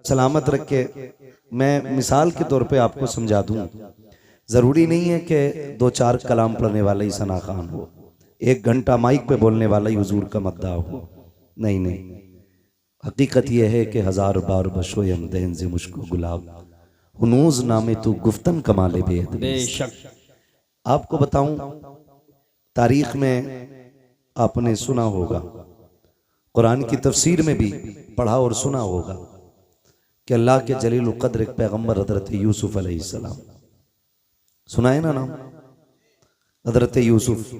सलामत रख के मैं मिसाल के तौर पे आपको समझा दूं। ज़रूरी नहीं है कि 2-4 कलाम पढ़ने वाला ही सना खान हो, 1 घंटा माइक पे बोलने वाला ही हुजूर का मद्दा हो। नहीं नहीं, हकीकत यह है कि 1000 बार बशोयम देन से मुश्को गुलाब हुनूज नामे तू गुफ्तन कमाले बेशक। आपको बताऊं, तारीख में आपने सुना होगा, कुरान की तफसीर में भी पढ़ा और सुना होगा कि अल्लाह के जलील क़द्र एक पैगम्बर हज़रत यूसुफ अलैहिस्सलाम, सुना है ना नाम हज़रत यूसुफ।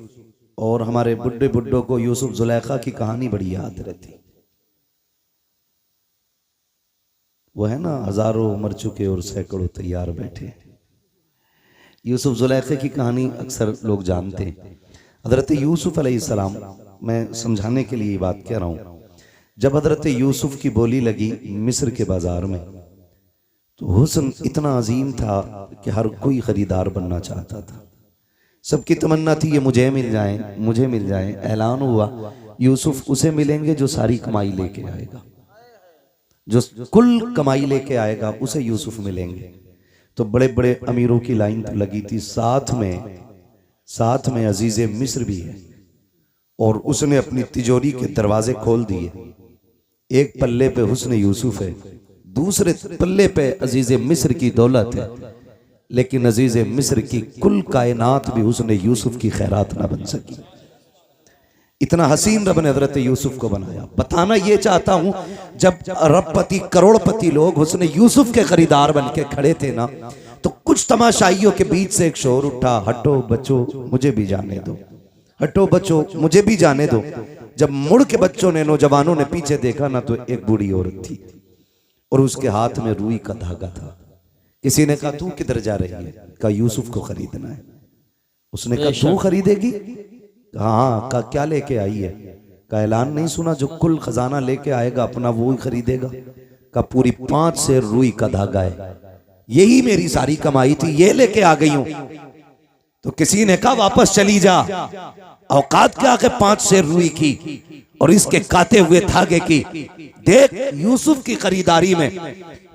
और हमारे बुड्ढे बुड्ढों को यूसुफ जुलेखा की कहानी बड़ी याद रहती। वो है ना, हजारों मर चुके और सैकड़ों तैयार बैठे। यूसुफ जुलेखे की कहानी अक्सर लोग जानते हैं। हज़रत यूसुफ अलैहिस्सलाम, मैं समझाने के लिए ये बात कह रहा हूँ, जब हज़रत यूसुफ की बोली लगी मिस्र के बाजार में, तो हुस्न इतना अजीम था कि हर कोई खरीदार बनना चाहता था। सबकी तमन्ना थी ये मुझे मिल जाए, मुझे मिल जाए। ऐलान हुआ यूसुफ उसे मिलेंगे जो सारी कमाई लेके आएगा, जो कुल कमाई लेके आएगा उसे यूसुफ मिलेंगे। तो बड़े बड़े अमीरों की लाइन तो लगी थी, साथ में अजीज़े मिस्र भी है। और उसने अपनी तिजोरी के दरवाजे खोल दिए। एक पल्ले पे हुस्न यूसुफ है, दूसरे पल्ले पे अजीज़े मिस्र की दौलत है। लेकिन अजीज़े मिस्र की कुल कायनात भी हुस्न यूसुफ की खैरात ना बन सकी। इतना हसीन रब ने हज़रत यूसुफ को बनाया। बताना ये चाहता हूं, जब अरबपति करोड़पति लोग हुस्न यूसुफ के खरीदार बन के खड़े थे ना, तो कुछ तमाशाइयों के बीच से एक शोर उठा, हटो बच्चों मुझे भी जाने दो, हटो बच्चों मुझे भी जाने दो। जब मुड़ के बच्चों ने, नौजवानों ने पीछे देखा ना, तो एक बूढ़ी औरत थी और उसके हाथ में रुई का धागा था। किसी ने कहा तू किधर जा रही है? कहा यूसुफ को खरीदना है। उसने कहा तू खरीदेगी? हाँ। कहा क्या लेके आई है? का ऐलान नहीं सुना, जो कुल खजाना लेके आएगा अपना वो ही खरीदेगा। का पूरी 5 सेर रुई का धागा है, यही मेरी सारी कमाई थी, ये लेके आ गई हूं। तो किसी ने कहा वापस चली जा, औकात क्या के 5 सेर रुई की और इसके काते हुए धागे की। देख यूसुफ की खरीदारी में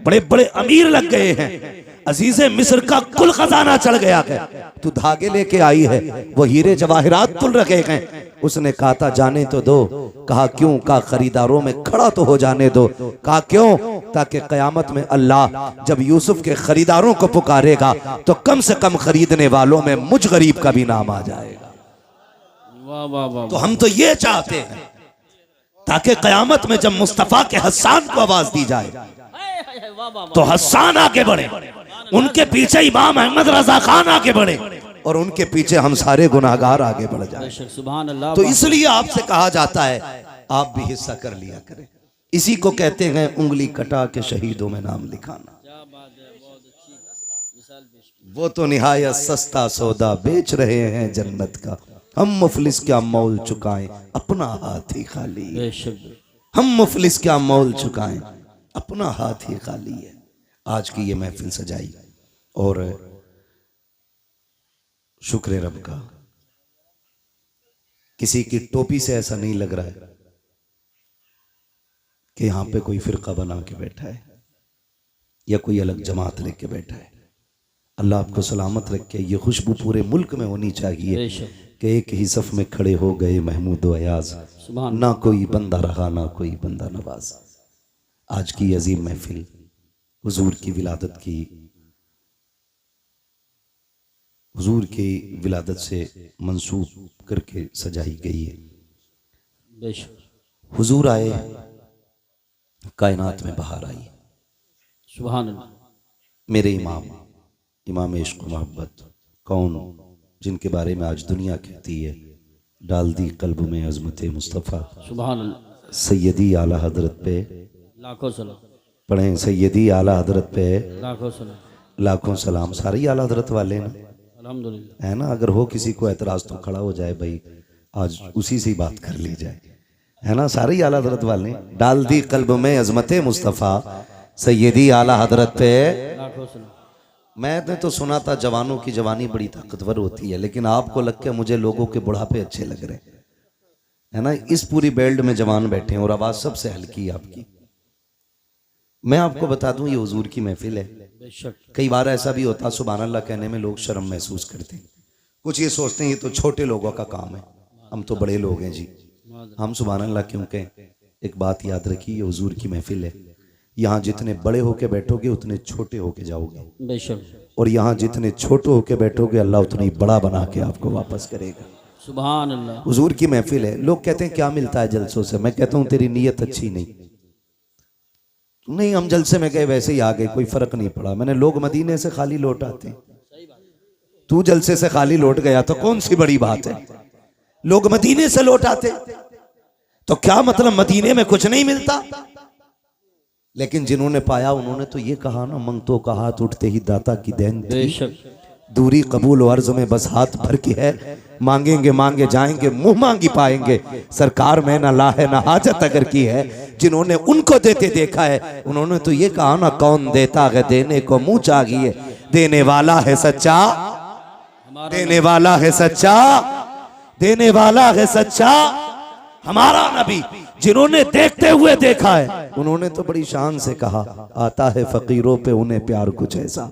बड़े बड़े अमीर लग गए हैं, अजीज़े मिस्र का कुल खजाना चढ़ गया है, तू धागे लेके आई है, वो हीरे जवाहिरात तुल रखे हैं। उसने कहा था जाने तो दो। कहा क्यों? कहा खरीदारों में खड़ा तो हो जाने दो। कहा क्यों? ताकि कयामत में अल्लाह जब यूसुफ के खरीदारों को पुकारेगा तो कम से कम खरीदने वालों में मुझ गरीब का भी नाम आ जाएगा। वाह वाह वाह। तो हम तो ये चाहते हैं ताकि कयामत में जब मुस्तफा के हस्सान को आवाज दी जाए तो हस्सान आगे बढ़े, उनके पीछे इमाम अहमद रजा खान आगे बढ़े और उनके पीछे हम सारे गुनाहगार आगे बढ़ जाए। सुभान अल्लाह। तो इसलिए आपसे कहा जाता है आप भी हिस्सा कर लिया करें। इसी को कहते हैं उंगली कटा के शहीदों में नाम लिखाना। वो तो निहायत सस्ता सौदा बेच रहे हैं जन्नत का, हम मुफलिस क्या मोल चुकाएं अपना हाथ ही खाली। हम मुफलिस क्या मोल चुकाएं अपना हाथ ही खाली है। आज की ये महफिल सजाई और शुक्र रब का, किसी की टोपी से ऐसा नहीं लग रहा है कि यहां पे कोई फिरका बना के बैठा है या कोई अलग जमात लेके बैठा है। अल्लाह आपको सलामत रखे। ये खुशबू पूरे मुल्क में होनी चाहिए कि एक ही सफ में खड़े हो गए महमूद अयाज, ना कोई बंदा रहा ना कोई बंदा नवाज। आज की अजीम महफिल हुजूर की विलादत की, हुजूर की विलादत से मंसूब करके सजाई गई है। हुजूर आए, कायनात में बहार आई। सुभान अल्लाह। मेरे इमाम इश्क मोहब्बत कौन, जिनके बारे में आज दुनिया कहती है डाल दी कल्ब में अजमत मुस्तफ़ा। सुभान अल्लाह। सैयदी आला हजरत पे लाखों सलाम पढ़ें, सैयदी आला हजरत पे लाखों सलाम। लाखों सलाम। सारे ही आला हजरत वाले हैं अल्हम्दुलिल्लाह, है ना। अगर हो किसी को एतराज तो खड़ा हो जाए भाई, आज उसी से ही बात कर ली जाए, है ना। सारे ही आला हजरत वाले। डाल दी कल्ब में अजमत मुस्तफ़ा सैयदी आला हजरत पे लाखों सलाम। मैंने तो सुना था जवानों की जवानी बड़ी ताकतवर होती है, लेकिन आपको लग के मुझे लोगों के बुढ़ापे अच्छे लग रहे हैं ना। इस पूरी बेल्ट में जवान बैठे हैं और आवाज सबसे हल्की है आपकी। मैं आपको बता दूं ये हुजूर की महफिल है। बेशक कई बार ऐसा भी होता सुभान अल्लाह कहने में लोग शर्म महसूस करते हैं, कुछ ये सोचते हैं ये तो छोटे लोगों का काम है, हम तो बड़े लोग हैं जी। हम सुभान अल्लाह क्यों कहें? एक बात याद रखिए, ये हुजूर की महफिल है। यहाँ जितने बड़े होके बैठोगे उतने छोटे होके जाओगे, बेशक और यहाँ जितने छोटे होके बैठोगे अल्लाह उतना ही बड़ा बना के आपको वापस करेगा। सुभान अल्लाह। हुजूर की महफिल है। लोग कहते हैं क्या मिलता है जलसों से? मैं कहता हूँ तेरी नीयत अच्छी नहीं, हम जलसे में गए वैसे ही आ गए, कोई फर्क नहीं पड़ा। मैंने लोग मदीने से खाली लौट आते हैं, तू जलसे से खाली लौट गया तो कौन सी बड़ी बात है? लोग मदीने से लौट आते तो क्या मतलब मदीने में कुछ नहीं मिलता? लेकिन जिन्होंने पाया उन्होंने तो ये कहा ना, मंगतों का हाथ उठते ही दाता की देन थी, बेशक दूरी कबूल और अर्ज में बस हाथ भर की है, मांगेंगे मांगे जाएंगे मुंह मांगी पाएंगे, सरकार में ना ला है ना हाजत अगर की है। जिन्होंने उनको देते देखा है उन्होंने तो ये कहा ना, कौन देता है देने को मुंह चाहिए, देने वाला है सच्चा, देने वाला है सच्चा, देने वाला है सच्चा हमारा नबी। जिन्होंने देखते हुए देखा है उन्होंने तो बड़ी शान से कहा, आता है फकीरों पे उन्हें प्यार कुछ ऐसा,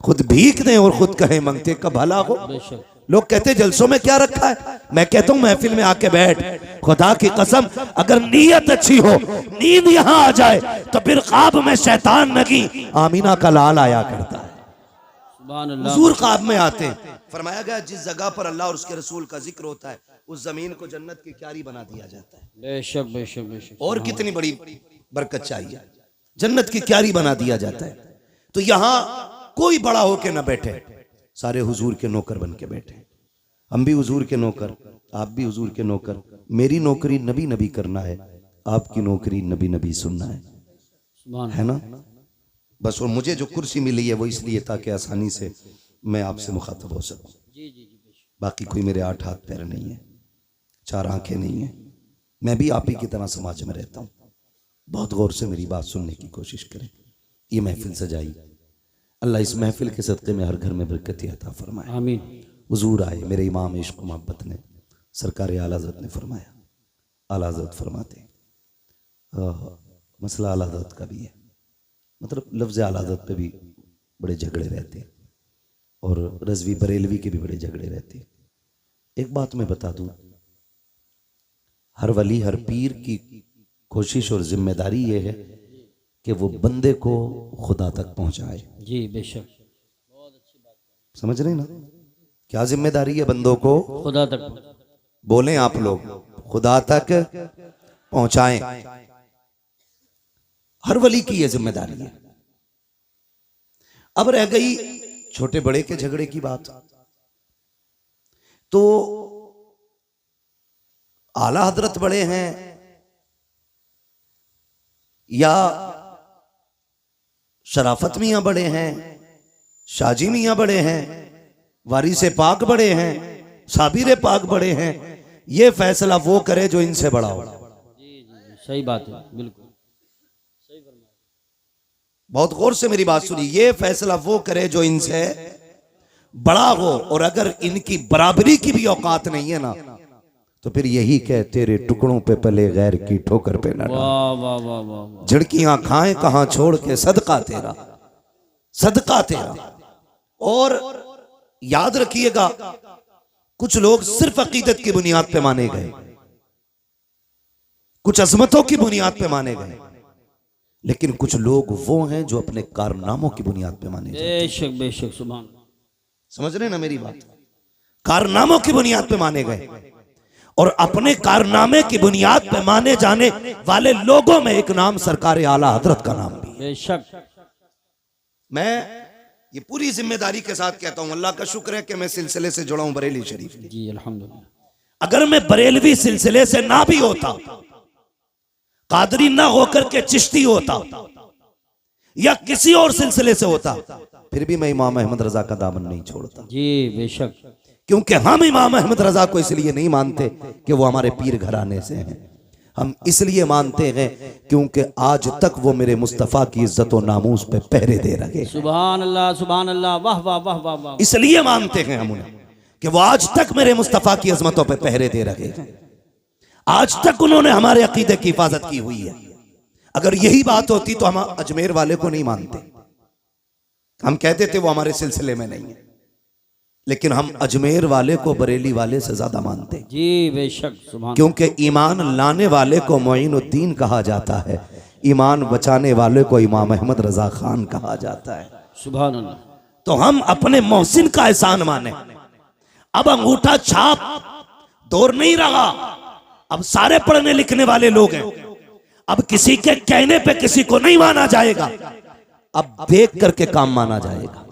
खुद भीख दें और खुद कहें मंगते का भला हो। बेशक लोग कहते जलसों में क्या रखा है? मैं कहता हूं महफिल में आके बैठ, खुदा की कसम अगर नीयत अच्छी हो, नींद यहां आ जाए तो फिर ख्वाब में शैतान नगी आमीना का लाल आया करता है। सुभान अल्लाह। हुजूर ख्वाब में आते हैं। फरमाया गया जिस जगह पर अल्लाह और उसके रसूल का जिक्र होता है उस जमीन को जन्नत की क्यारी बना दिया जाता है। बेशक बेशक बेशक। और कितनी बड़ी बरकत चाहिए, जन्नत की क्यारी बना दिया जाता है। तो यहां कोई बड़ा होके ना बैठे, सारे हुजूर के नौकर बन के बैठे। हम भी हुजूर के नौकर, आप भी हुजूर के नौकर। मेरी नौकरी नबी नबी करना है, आपकी नौकरी नबी नबी सुनना है, सुभान है ना? बस और मुझे जो कुर्सी मिली है वो इसलिए ताकि आसानी से मैं आपसे मुखातब हो सकूं। जी जी जी बेशक। बाकी कोई मेरे 8 हाथ पैर नहीं है, 4 आंखें नहीं है। मैं भी आप ही की तरह समाज में रहता हूँ। बहुत गौर से मेरी बात सुनने की कोशिश करें। ये महफिल सजाई, अल्लाह इस महफिल के सदक़े में हर घर में बरकत अता फरमाए। आमीन। हुजूर आए, मेरे इमाम इश्क मोहब्बत ने, सरकार आला हज़रत ने फरमाया, आला हज़रत फरमाते मसला आला हज़रत का भी है, मतलब लफ्ज़ आला हज़रत पे भी बड़े झगड़े रहते हैं और रज़वी बरेलवी के भी बड़े झगड़े रहते हैं। एक बात मैं बता दूं, हर वली हर पीर की कोशिश और जिम्मेदारी ये है कि वो बंदे को खुदा तक पहुंचाए। जी बेशक। समझ रहे ना क्या जिम्मेदारी है बंदों को? खुदा तक बोलें आप लोग, खुदा तक पहुंचाएं। हर वली की यह जिम्मेदारी है। अब रह गई छोटे बड़े के झगड़े की बात, तो आला हजरत बड़े हैं या शराफत मियां बड़े हैं, शाजी मियां बड़े हैं, वारिस पाक बड़े हैं, साबिर पाक बड़े हैं, ये फैसला वो करे जो इनसे बड़ा हो। जी जी सही बात है, बिल्कुल सही फरमाया। बहुत गौर से मेरी बात सुनिए, ये फैसला वो करे जो इनसे बड़ा हो, और अगर इनकी बराबरी की भी औकात नहीं है ना तो फिर यही कह तेरे टुकड़ों पे पले गैर की ठोकर पे न डाल। वाह वाह वाह वाह। झड़कियां खाएं कहां छोड़ के सदका तेरा, सदका तेरा। और याद रखिएगा कुछ लोग सिर्फ अकीदत की बुनियाद पे माने गए, कुछ अजमतों की बुनियाद पे माने गए, लेकिन कुछ लोग वो हैं जो अपने कारनामों की बुनियाद पे माने गए। बेशक बेशक। सुभान। समझ रहे ना मेरी बात? कारनामों की बुनियाद पे माने गए, और अपने कारनामे की बुनियाद पे माने जाने वाले लोगों में एक नाम सरकार आला हजरत का नाम भी है। बेशक। मैं ये पूरी जिम्मेदारी के साथ कहता हूं, अल्लाह का शुक्र है कि मैं सिलसिले से जुड़ा हूं बरेली शरीफ। जी अल्हम्दुलिल्लाह। अगर मैं बरेलवी सिलसिले से ना भी होता, कादरी ना होकर के चिश्ती होता या किसी और सिलसिले से होता, फिर भी मैं इमाम अहमद रजा का दामन नहीं छोड़ता। जी बेशक। क्योंकि हम इमाम अहमद रजा को इसलिए नहीं मानते कि वो हमारे पीर घराने से हैं, हम इसलिए मानते हैं क्योंकि आज तक वो मेरे मुस्तफ़ा की इज्जत और नामूस पे पहरे दे रहे। सुभान अल्लाह सुभान अल्लाह। वाह वाह वाह वाह वाह। इसलिए मानते हैं हम उन्हें कि वो आज तक मेरे मुस्तफ़ा की अजमतों पे पहरे दे रहे हैं। आज तक उन्होंने हमारे अकीदे की हिफाजत की हुई है, अगर यही बात होती तो हम अजमेर वाले को नहीं मानते, हम कहते थे वो हमारे सिलसिले में नहीं है, लेकिन हम अजमेर वाले को बरेली वाले से ज्यादा मानते हैं। जी बेशक, सुभान। क्योंकि ईमान लाने वाले को मोइनुद्दीन कहा जाता है, ईमान बचाने वाले को इमाम अहमद रजा खान कहा जाता है। सुभान अल्लाह। तो हम अपने मोहसिन का एहसान माने। अब अंगूठा छाप दौर नहीं रहा, अब सारे पढ़ने लिखने वाले लोग हैं। अब किसी के कहने पे किसी को नहीं माना जाएगा, अब देख करके काम माना जाएगा।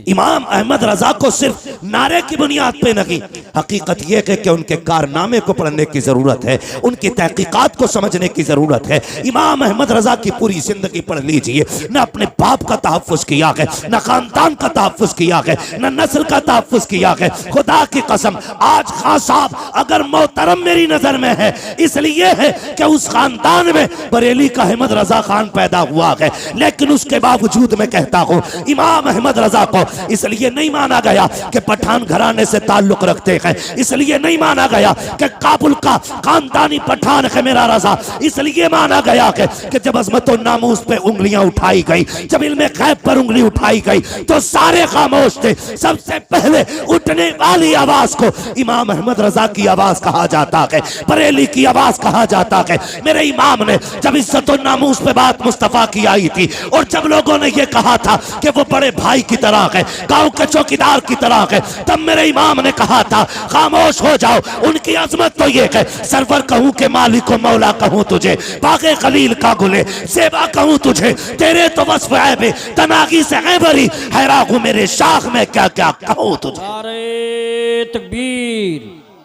इमाम अहमद रजा को सिर्फ नारे की बुनियाद पे नहीं, हकीकत यह है कि उनके कारनामे को पढ़ने की जरूरत है, उनकी तहकीकात को समझने की जरूरत है। इमाम अहमद रजा की पूरी जिंदगी पढ़ लीजिए, न अपने बाप का तहफ़्फ़ुज़ किया है, न खानदान का तहफ़्फ़ुज़ किया है, न नस्ल का तहफ़्फ़ुज़ किया है। खुदा की कसम, आज खान साहब अगर मोहतरम मेरी नजर में है इसलिए है कि उस खानदान में बरेली का अहमद रजा खान पैदा हुआ है, लेकिन उसके बावजूद मैं कहता हूँ इमाम अहमद रजा को इसलिए नहीं माना गया कि पठान घराने से ताल्लुक रखते हैं, इसलिए नहीं माना गया कि काबुल का खानदानी पठान है मेरा रजा, इसलिए माना गया कि जब अज़मत और नामूस पे उंगलियां उठाई गई, जब इल्मे गैब पर उंगली उठाई गई तो सारे खामोश थे। सबसे पहले उठने वाली आवाज को इमाम अहमद रजा की आवाज कहा जाता है, बरेली की आवाज कहा जाता है। मेरे इमाम ने जब इज्जत और नामूस पे बात मुस्तफा की आई थी और जब लोगों ने यह कहा था कि वो बड़े भाई की तरह है, गांव के चौकीदार की तरह है, तब मेरे इमाम ने कहा था खामोश हो जाओ, उनकी अजमत तो ये है, सरवर कहूं के मालिक को मौला कहूं तुझे, बागे खलील का गुले सेवा कहूं तुझे, तेरे तो वस्फ ऐबे तनागी से ऐबरी हैरा हूं मेरे शाख में क्या क्या कहूं तुझे। नारे तकबीर,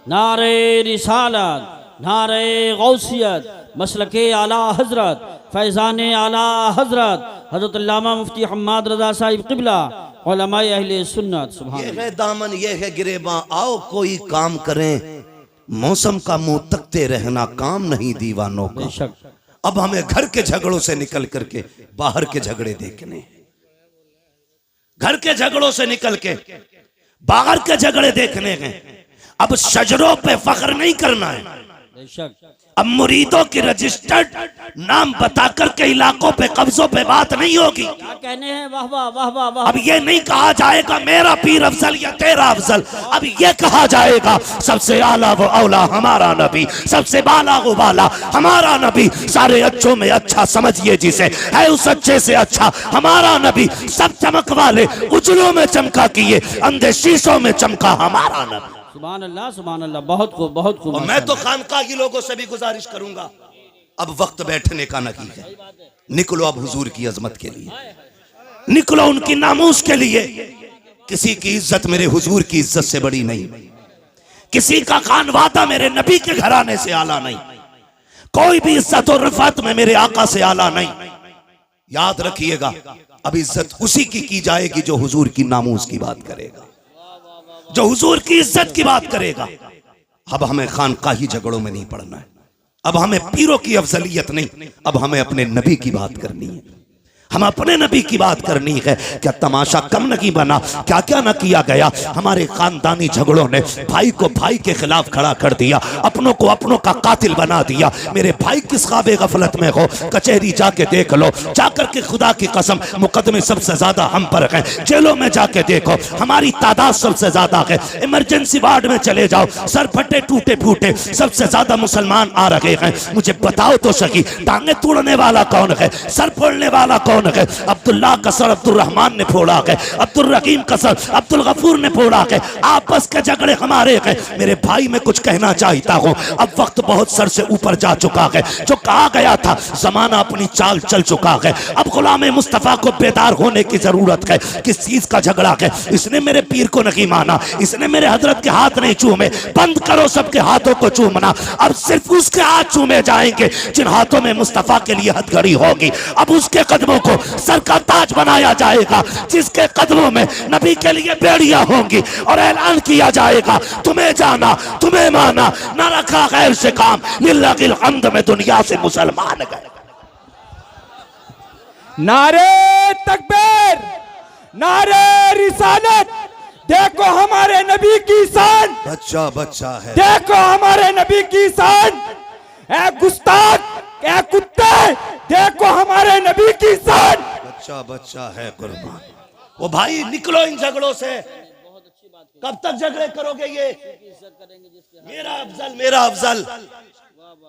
नारे रिसालत, नारे गौसियत, मसलके आला हजरत, फैजान आला हजरत हजरत अल्लामा मुफ्ती हम्माद रजा साहिब क़िबला उलमाए अहले सुन्नत। सुभान। ये है दामन, ये है गिरेबां, आओ कोई काम करें, मौसम का मुंह तकते रहना काम नहीं दीवानों का। बेशक। अब हमें घर के झगड़ों से निकल करके बाहर के झगड़े देखने, घर के झगड़ों से निकल के बाहर के झगड़े देखने हैं। अब शजरों पे फख्र नहीं करना है, बेशक। अब मुरीदों की रजिस्टर्ड नाम बताकर के इलाकों पे कब्जों पे बात नहीं होगी। क्या कहने हैं, वाह वाह वाह वाह वाह। अब ये नहीं कहा जाएगा मेरा पीर अफजल या तेरा अफजल, अब ये कहा जाएगा सबसे आला वो औला हमारा नबी, सबसे बाला वो बाला हमारा नबी, सारे अच्छों में अच्छा समझिए जिसे, है उस अच्छे से अच्छा हमारा नबी, सब चमक वाले उजलों में चमका किए, अंधे शीशों में चमका हमारा नबी। सुभान अल्लाह, सुभान अल्लाह। बहुत खूब, बहुत खूब। और मैं तो खानकाही लोगों से भी गुजारिश करूंगा, अब वक्त बैठने का नहीं है, निकलो अब हुजूर की अजमत के लिए, निकलो उनकी नामूस के लिए। किसी की इज्जत मेरे हुजूर की इज्जत से बड़ी नहीं, किसी का खानवादा मेरे नबी के घराने से आला नहीं, कोई भी इज्जत और रफात में मेरे आका से आला नहीं। याद रखिएगा, अब इज्जत उसी की जाएगी जो हुजूर की नामूस की बात करेगा, जो हुजूर की इज्जत की बात करेगा। अब हमें खानकाही झगड़ों में नहीं पड़ना है, अब हमें पीरों की अफजलियत नहीं, अब हमें अपने नबी की बात करनी है, हम अपने नबी की बात करनी है। क्या तमाशा कम नहीं बना, क्या क्या न किया गया। हमारे खानदानी झगड़ों ने भाई को भाई के खिलाफ खड़ा कर दिया, अपनों को अपनों का कातिल बना दिया। मेरे भाई किस ख्वाबे गफलत में हो, कचहरी जाके देख लो, जाकर के खुदा की कसम मुकदमे सबसे ज्यादा हम पर हैं, जेलों में जाके देखो हमारी तादाद सबसे ज्यादा है। इमरजेंसी वार्ड में चले जाओ, सर फटे टूटे फूटे सबसे ज्यादा मुसलमान आ रहे हैं। मुझे बताओ तो सही, टांगे तोड़ने वाला कौन है, सर फोड़ने वाला कौन है? अब्दुल्लाह का सर अब्दुल रहमान ने फोड़ा है, अब्दुल रहीम का सर अब्दुल गफूर ने फोड़ा है। आपस के झगड़े हमारे हैं। मेरे भाई मैं कुछ कहना चाहता हूं, अब वक्त बहुत सर से ऊपर जा चुका है। जो कहा गया था जमाना अपनी चाल चल चुका है। अब गुलाम मुस्तफा को बेदार होने की जरूरत है। किस चीज का झगड़ा है? इसने मेरे पीर को नहीं माना, इसने मेरे हजरत के हाथ नहीं चूमे। बंद करो सबके हाथों को चूमना, अब सिर्फ उसके हाथ चूमे जाएंगे जिन हाथों में मुस्तफा के लिए हथकड़ी होगी। अब उसके कदमों को सर का ताज बनाया जाएगा जिसके कदमों में नबी के लिए बेड़ियां होंगी, और ऐलान किया जाएगा तुम्हें जाना तुम्हें माना, न रखा गैर से काम, लिल्लाहिल हम्द में दुनिया से मुसलमान गए। नारे तकबीर, नारे रिसालत, देखो हमारे नबी की शान, बच्चा बच्चा है, देखो हमारे नबी की शान। ए गुस्ताख, ए कुत्ते, देखो हमारे नबी की शान। बच्चा बच्चा है कुर्बान। वो भाई निकलो इन झगड़ों से, कब तक झगड़े करोगे ये? मेरा अफजल मेरा अफजल।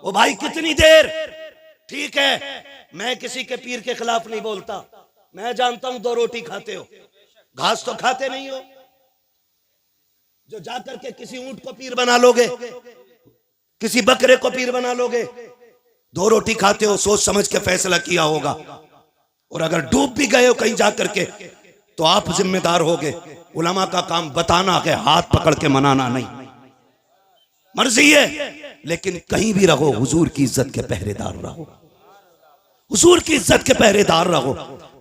वो भाई कितनी देर? ठीक है, मैं किसी के पीर के खिलाफ नहीं बोलता, मैं जानता हूं 2 रोटी खाते हो, घास तो खाते नहीं हो, जो जाकर के किसी ऊंट को पीर बना लोगे, किसी बकरे को पीर बना लोगे। 2 रोटी खाते हो, सोच समझ के फैसला किया होगा, और अगर डूब भी गए हो कहीं जाकर के तो आप जिम्मेदार होगे। उलमा का काम बताना है, हाथ पकड़ के मनाना नहीं। मर्जी है, लेकिन कहीं भी रहो हुजूर की इज्जत के पहरेदार रहो, हुजूर की इज्जत के पहरेदार रहो।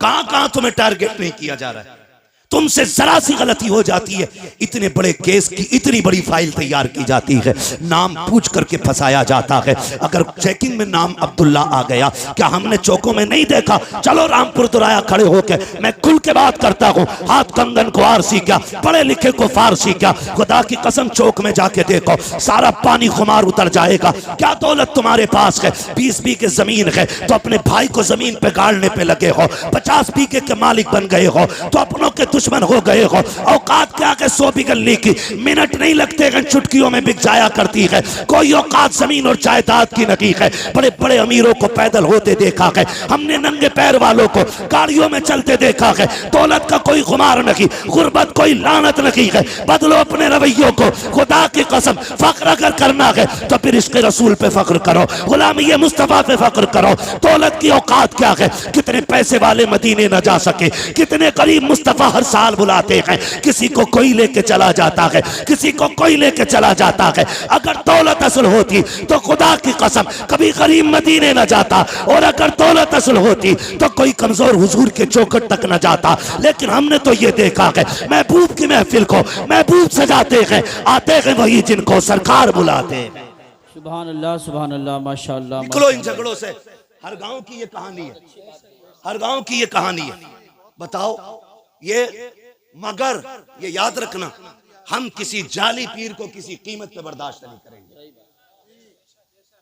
कहां कहां तुम्हें टारगेट नहीं किया जा रहा है, तुमसे जरा सी गलती हो जाती है, इतने बड़े केस की इतनी बड़ी फाइल तैयार की जाती है, नाम पूछ करके फंसाया जाता है। अगर चेकिंग में नाम अब्दुल्ला आ गया, क्या हमने चौकों में नहीं देखा? चलो रामपुर दुराया खड़े होके मैं खुल के बात करता हूँ, हाथ कंगन को आरसी क्या, पढ़े लिखे को फारसी क्या, खुदा की कसम चौक में जाके देखो, सारा पानी खुमार उतर जाएगा। क्या दौलत तुम्हारे पास है? 20 बीघे जमीन है तो अपने भाई को जमीन पे गाड़ने पे लगे हो, 50 बीघे के मालिक बन गए हो तो अपनों के दुश्मन हो गए हो। औकात क्या के 100 बिगलने की मिनट नहीं लगते, चुटकियों में बिक जाया करती है। कोई औकात जमीन और जायदाद की नहीं है। बड़े बड़े अमीरों को पैदल होते देखा है हमने, नंगे पैर वालों को गाड़ियों में चलते देखा है। दौलत का कोई खुमार नहीं, गुर्बत कोई लानत नहीं है। बदलो अपने रवैयों को, खुदा की कसम फख्र अगर करना है तो फिर इसके रसूल पे फख्र करो, गुलामी मुस्तफा पे फख्र करो। दौलत की औकात क्या है? कितने पैसे वाले मदीने न जा सके, कितने गरीब मुस्तफा हर साल बुलाते हैं, किसी को कोई लेके चला जाता है, किसी को कोई लेके चला जाता है। अगर दौलत असल होती तो खुदा की कसम कभी गरीब मदीने न जाता, और अगर दौलत असल होती तो कोई कमजोर हुजूर के चौखट तक न जाता। लेकिन हमने तो ये देखा है, महबूब की महफिल को महबूब सजाते हैं, आते हैं वही जिनको सरकार बुलाते हैं। सुभान अल्लाह माशाअल्लाह। निकलो इन झगड़ों से। हर गांव की ये कहानी है, हर गांव की ये कहानी है। बताओ ये, मगर ये याद रखना, हम किसी जाली पीर को किसी कीमत पे बर्दाश्त नहीं करेंगे,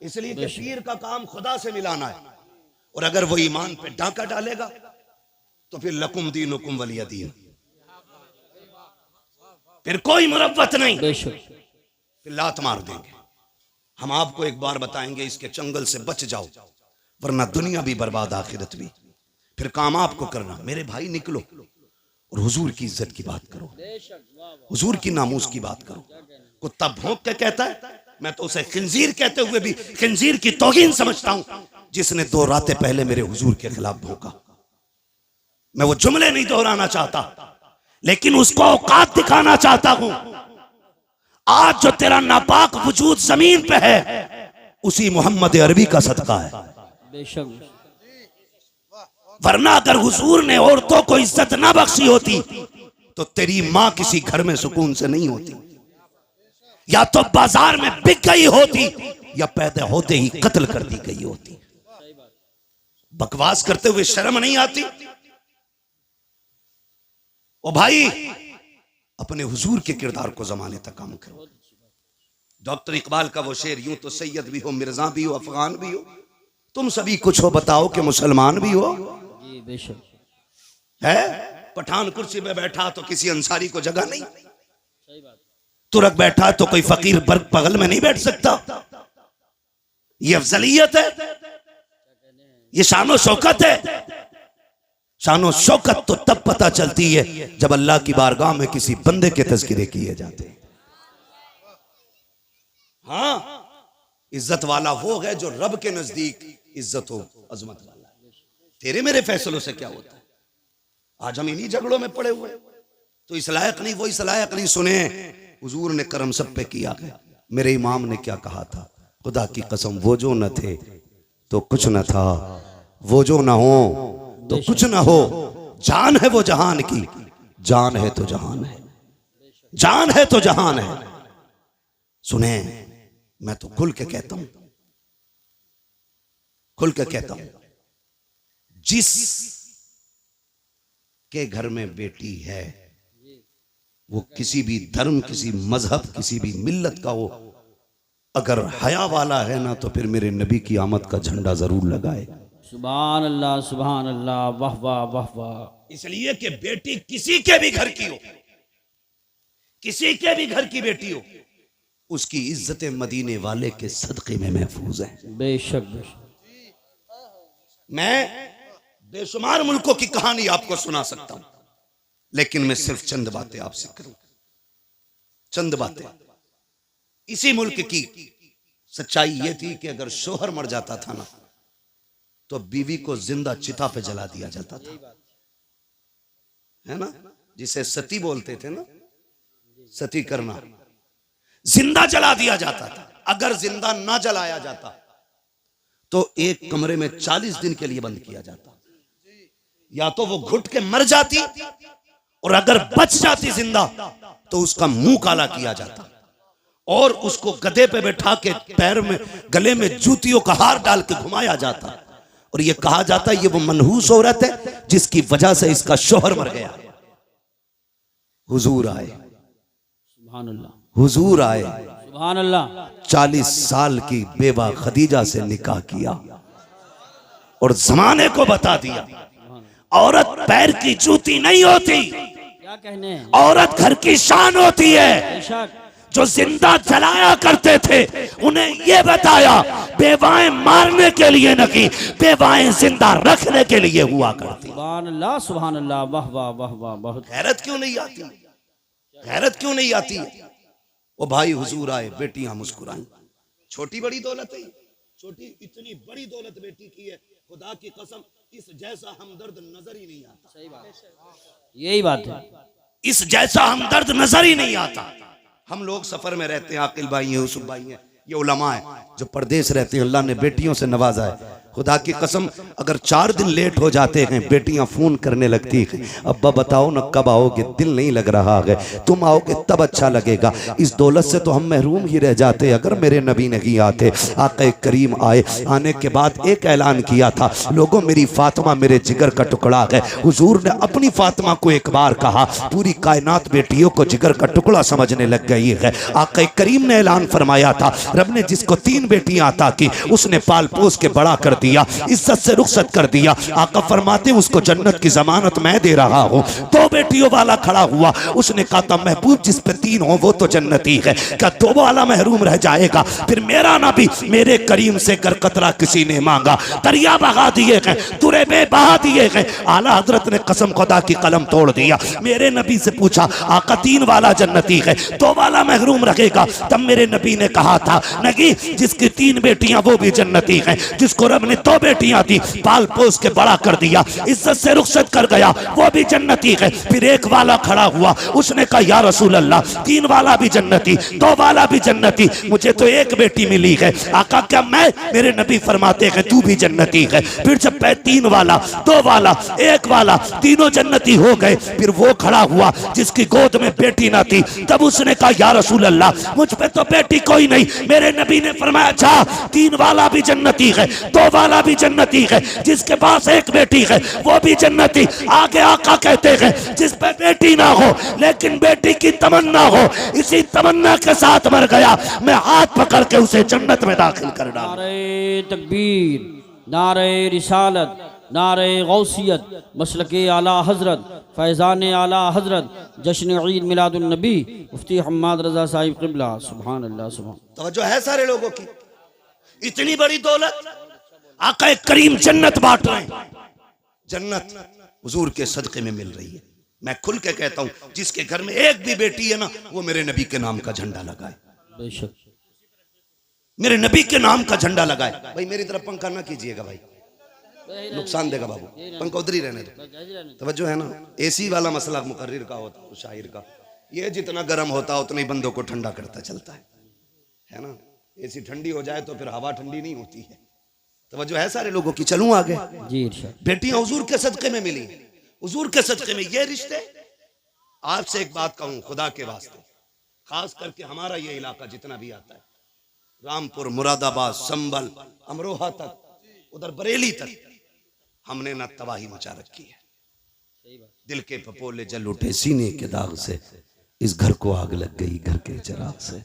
इसलिए कि पीर का काम खुदा से मिलाना है। और अगर वो ईमान पे डाका डालेगा तो फिर लकुम दीनुकुम वलिय दीन, फिर कोई मुरव्वत नहीं, फिर लात मार देंगे। हम आपको एक बार बताएंगे, इसके चंगल से बच जाओ, वरना दुनिया भी बर्बाद आखिरत भी। फिर काम आपको करना। मेरे भाई निकलो और हुजूर की इज्जत की बात करो, हुजूर की नामूस की बात करो। कुत्ता भौंक के कहता है, मैं तो उसे खिंजीर कहते हुए भी खिंजीर की तौहीन समझता हूं, जिसने 2 रातें पहले मेरे हुजूर के खिलाफ भौंका। मैं वो जुमले नहीं दोहराना चाहता, लेकिन उसको औकात दिखाना चाहता हूं। आज जो तेरा नापाक वजूद जमीन पे है, उसी मोहम्मद अरबी का सदका है। बेशक, वरना अगर हुजूर ने औरतों को इज्जत ना बख्शी होती तो तेरी मां किसी घर में सुकून से नहीं होती, या तो बाजार में बिक गई होती, या पैदा होते ही कत्ल कर दी गई होती। बकवास करते हुए शर्म नहीं आती? ओ भाई, अपने हुजूर के किरदार को जमाने तक काम करो। डॉक्टर इकबाल का वो शेर, यूं तो सैयद भी हो, मिर्जा भी हो, अफगान भी हो, तुम सभी कुछ हो, बताओ कि मुसलमान भी हो। है पठान कुर्सी में बैठा तो किसी अंसारी को जगह नहीं, तुरक बैठा तो कोई फकीर बर्ग बगल में नहीं बैठ सकता। ये अफजलियत है, ये शानो शौकत है। शानो शौकत तो तब पता चलती है जब अल्लाह की बारगाह में किसी बंदे के तज़किरे किए जाते हैं। हाँ, इज्जत वाला वो है जो रब के नजदीक इज्जत हो, अजमत वाला। तेरे मेरे फैसलों से क्या होता है? आज हम इन्हीं झगड़ों में पड़े हुए, तो इस लायक नहीं वो इस लायक नहीं। सुने, हुजूर ने करम सब पे किया है। मेरे इमाम ने क्या कहा था? खुदा की कसम, वो जो न थे तो कुछ न था, वो जो न हो तो कुछ न हो। जान है वो जहान की, जान है तो जहान है, जान है तो जहान है। सुने, मैं तो खुल के कहता हूं, खुल के कहता हूं, जिस के घर में बेटी है, वो किसी भी धर्म, किसी मजहब, किसी भी मिल्लत का हो, अगर हया वाला है ना, तो फिर मेरे नबी की आमद का झंडा जरूर लगाए। सुभान अल्लाह, वाह वाह वाह वाह। इसलिए कि बेटी किसी के भी घर की हो, किसी के भी घर की बेटी हो, उसकी इज्जत मदीने वाले के सदके में महफूज है। बेशक बेशक। मैं बेशुमार मुल्कों की कहानी आपको सुना सकता हूं, लेकिन मैं सिर्फ चंद बातें आपसे करूं, चंद बातें। इसी मुल्क की सच्चाई यह थी कि अगर शोहर मर जाता था ना, तो बीवी को जिंदा चिता पे जला दिया जाता था, है ना, जिसे सती बोलते थे ना, सती करना, जिंदा जला दिया जाता था। अगर जिंदा ना जलाया जाता तो एक कमरे में 40 दिन के लिए बंद किया जाता। या तो वो घुट के मर जाती, और अगर बच जाती जिंदा तो उसका मुंह काला किया जाता, और उसको गधे पे बैठा के पैर में गले में जूतियों का हार डाल के घुमाया जाता, और ये कहा जाता ये वो मनहूस औरत है जिसकी वजह से इसका शोहर मर गया। हुजूर आए, सुभान अल्लाह, हुजूर आए, सुभान अल्लाह। 40 साल की बेवा खदीजा से निकाह किया और जमाने को बता दिया औरत पैर की जूती नहीं होती, क्या कहने हैं? औरत घर की शान होती है। बेशक। जो जिंदा जलाया करते थे उन्हें यह बताया बेवाएं मारने के लिए नहीं, बेवाएं जिंदा रखने के लिए हुआ करती। सुभान अल्लाह, वाह वाह वाह वाह। बहुत गैरत क्यों नहीं आती, गैरत क्यों नहीं आती? वो भाई हुजूर आए, बेटियां मुस्कुराई। छोटी बड़ी दौलत है, छोटी इतनी बड़ी दौलत बेटी की है, खुदा की कसम इस जैसा हमदर्द नजर ही नहीं आता। सही बात, यही बात है। इस जैसा हमदर्द नजर ही नहीं आता। हम लोग सफर में रहते हैं, आकिल भाई हैं, यूसुफ भाई हैं, ये उलमा है जो परदेश रहते हैं, अल्लाह ने बेटियों से नवाजा है। खुदा की कसम अगर 4 दिन लेट हो जाते हैं, बेटियां फोन करने लगती हैं, अब्बा बताओ ना कब आओगे, दिल नहीं लग रहा है, तुम आओगे तब अच्छा लगेगा। इस दौलत से तो हम महरूम ही रह जाते अगर मेरे नबी नहीं आते। आक़ा करीम आए, आने के बाद एक ऐलान किया था, लोगों मेरी फातिमा मेरे जिगर का टुकड़ा है। हुजूर ने अपनी फातिमा को एक बार कहा, पूरी कायनात बेटियों को जिगर का टुकड़ा समझने लग गई है। आक़ा करीम ने ऐलान फरमाया था, रब ने जिसको 3 बेटियां अता की उसने पाल पोस के बड़ा कर दिया, इज्जत से रुखसत कर दिया। आका फरमाते उसको जन्नत की जमानत मैं दे रहा हूँ। 2 बेटियों वाला खड़ा हुआ, उसने कहा था महबूब जिस पे 3 हो वो तो जन्नती है, क्या 2 वाला महरूम रह जाएगा? फिर मेरा नबी मेरे करीम से कर कतरा किसी ने मांगा, दरिया बहा दिए गए, तुरे में बहा दिए गए। आला हजरत ने कसम खुदा की कलम तोड़ दिया। मेरे नबी से पूछा आका 3 वाला जन्नती है, 2 वाला महरूम रहेगा? तब मेरे नबी ने कहा था नहीं, जिसकी 3 बेटियां वो भी जन्नती है, जिसको रब ने 2 बेटियां दी, पाल पोस के बड़ा कर दिया, इज्जत से रुखसत कर गया, वो भी जन्नती है। फिर एक वाला खड़ा हुआ, उसने कहा या रसूल अल्लाह 3 वाला भी जन्नती, 2 वाला भी जन्नती, मुझे तो 1 बेटी मिली है। आका क्या मैं? मेरे नबी फरमाते हैं तू भी जन्नती है। फिर जब 3 वाला, 2 वाला, 1 वाला, तीनों जन्नती हो गए, फिर वो खड़ा हुआ जिसकी गोद में बेटी ना थी, तब उसने कहा या रसूल अल्लाह मुझ पे तो बेटी कोई नहीं। मेरे नबी ने फरमाया अच्छा 3 वाला भी जन्नती है, 2 वाला भी जन्नती है, जिसके पास 1 बेटी है वो भी जन्नती। आगे आका कहते हैं जिस पे बेटी ना हो लेकिन बेटी की तमन्ना हो, इसी तमन्ना के साथ मर गया, मैं हाथ पकड़ के उसे जन्नत में दाखिल कर डाला। नारे तकबीर, नारे रिसालत, नारे गौसियत, मसलके आला हजरत, फैज़ान आला हजरत, जश्न ईद मिलादुन नबी मुफ्ती हम्माद रजा साहिब क़िबला। सुभान अल्लाह, सुभान। तवज्जो है सारे लोगों की? इतनी बड़ी दौलत, आका करीम जन्नत बांट रहे हैं, जन्नत हुजूर के सदके में मिल रही है। मैं खुल के कहता हूं जिसके घर में 1 भी बेटी है ना, वो मेरे नबी के नाम का झंडा लगाए, बेशक मेरे नबी के नाम का झंडा लगाए। भाई मेरी तरफ पंखा ना कीजिएगा भाई, नुकसान देगा बाबू, पंखा उधर ही रहने दो। तवज्जो है ना? एसी वाला मसला मुकर्रिर का होता है, शायर का, ये जितना गर्म होता उतना ही बंदों को ठंडा करता चलता है ना? एसी ठंडी हो जाए तो फिर हवा ठंडी नहीं होती है। तवज्जो है सारे लोगों की? चलूं आगे। जी इरशाद। बेटियां हुजूर के सदके में मिली, हुजूर के सदके में ये रिश्ते। आपसे एक बात कहूं खुदा के वास्ते, खास करके हमारा ये इलाका जितना भी आता है, रामपुर, मुरादाबाद, संभल, अमरोहा तक, उधर बरेली तक, हमने ना तबाही मचा रखी है। दिल के पपोले जल उठे सीने के दाग से, इस घर को आग लग गई घर के चिराग से।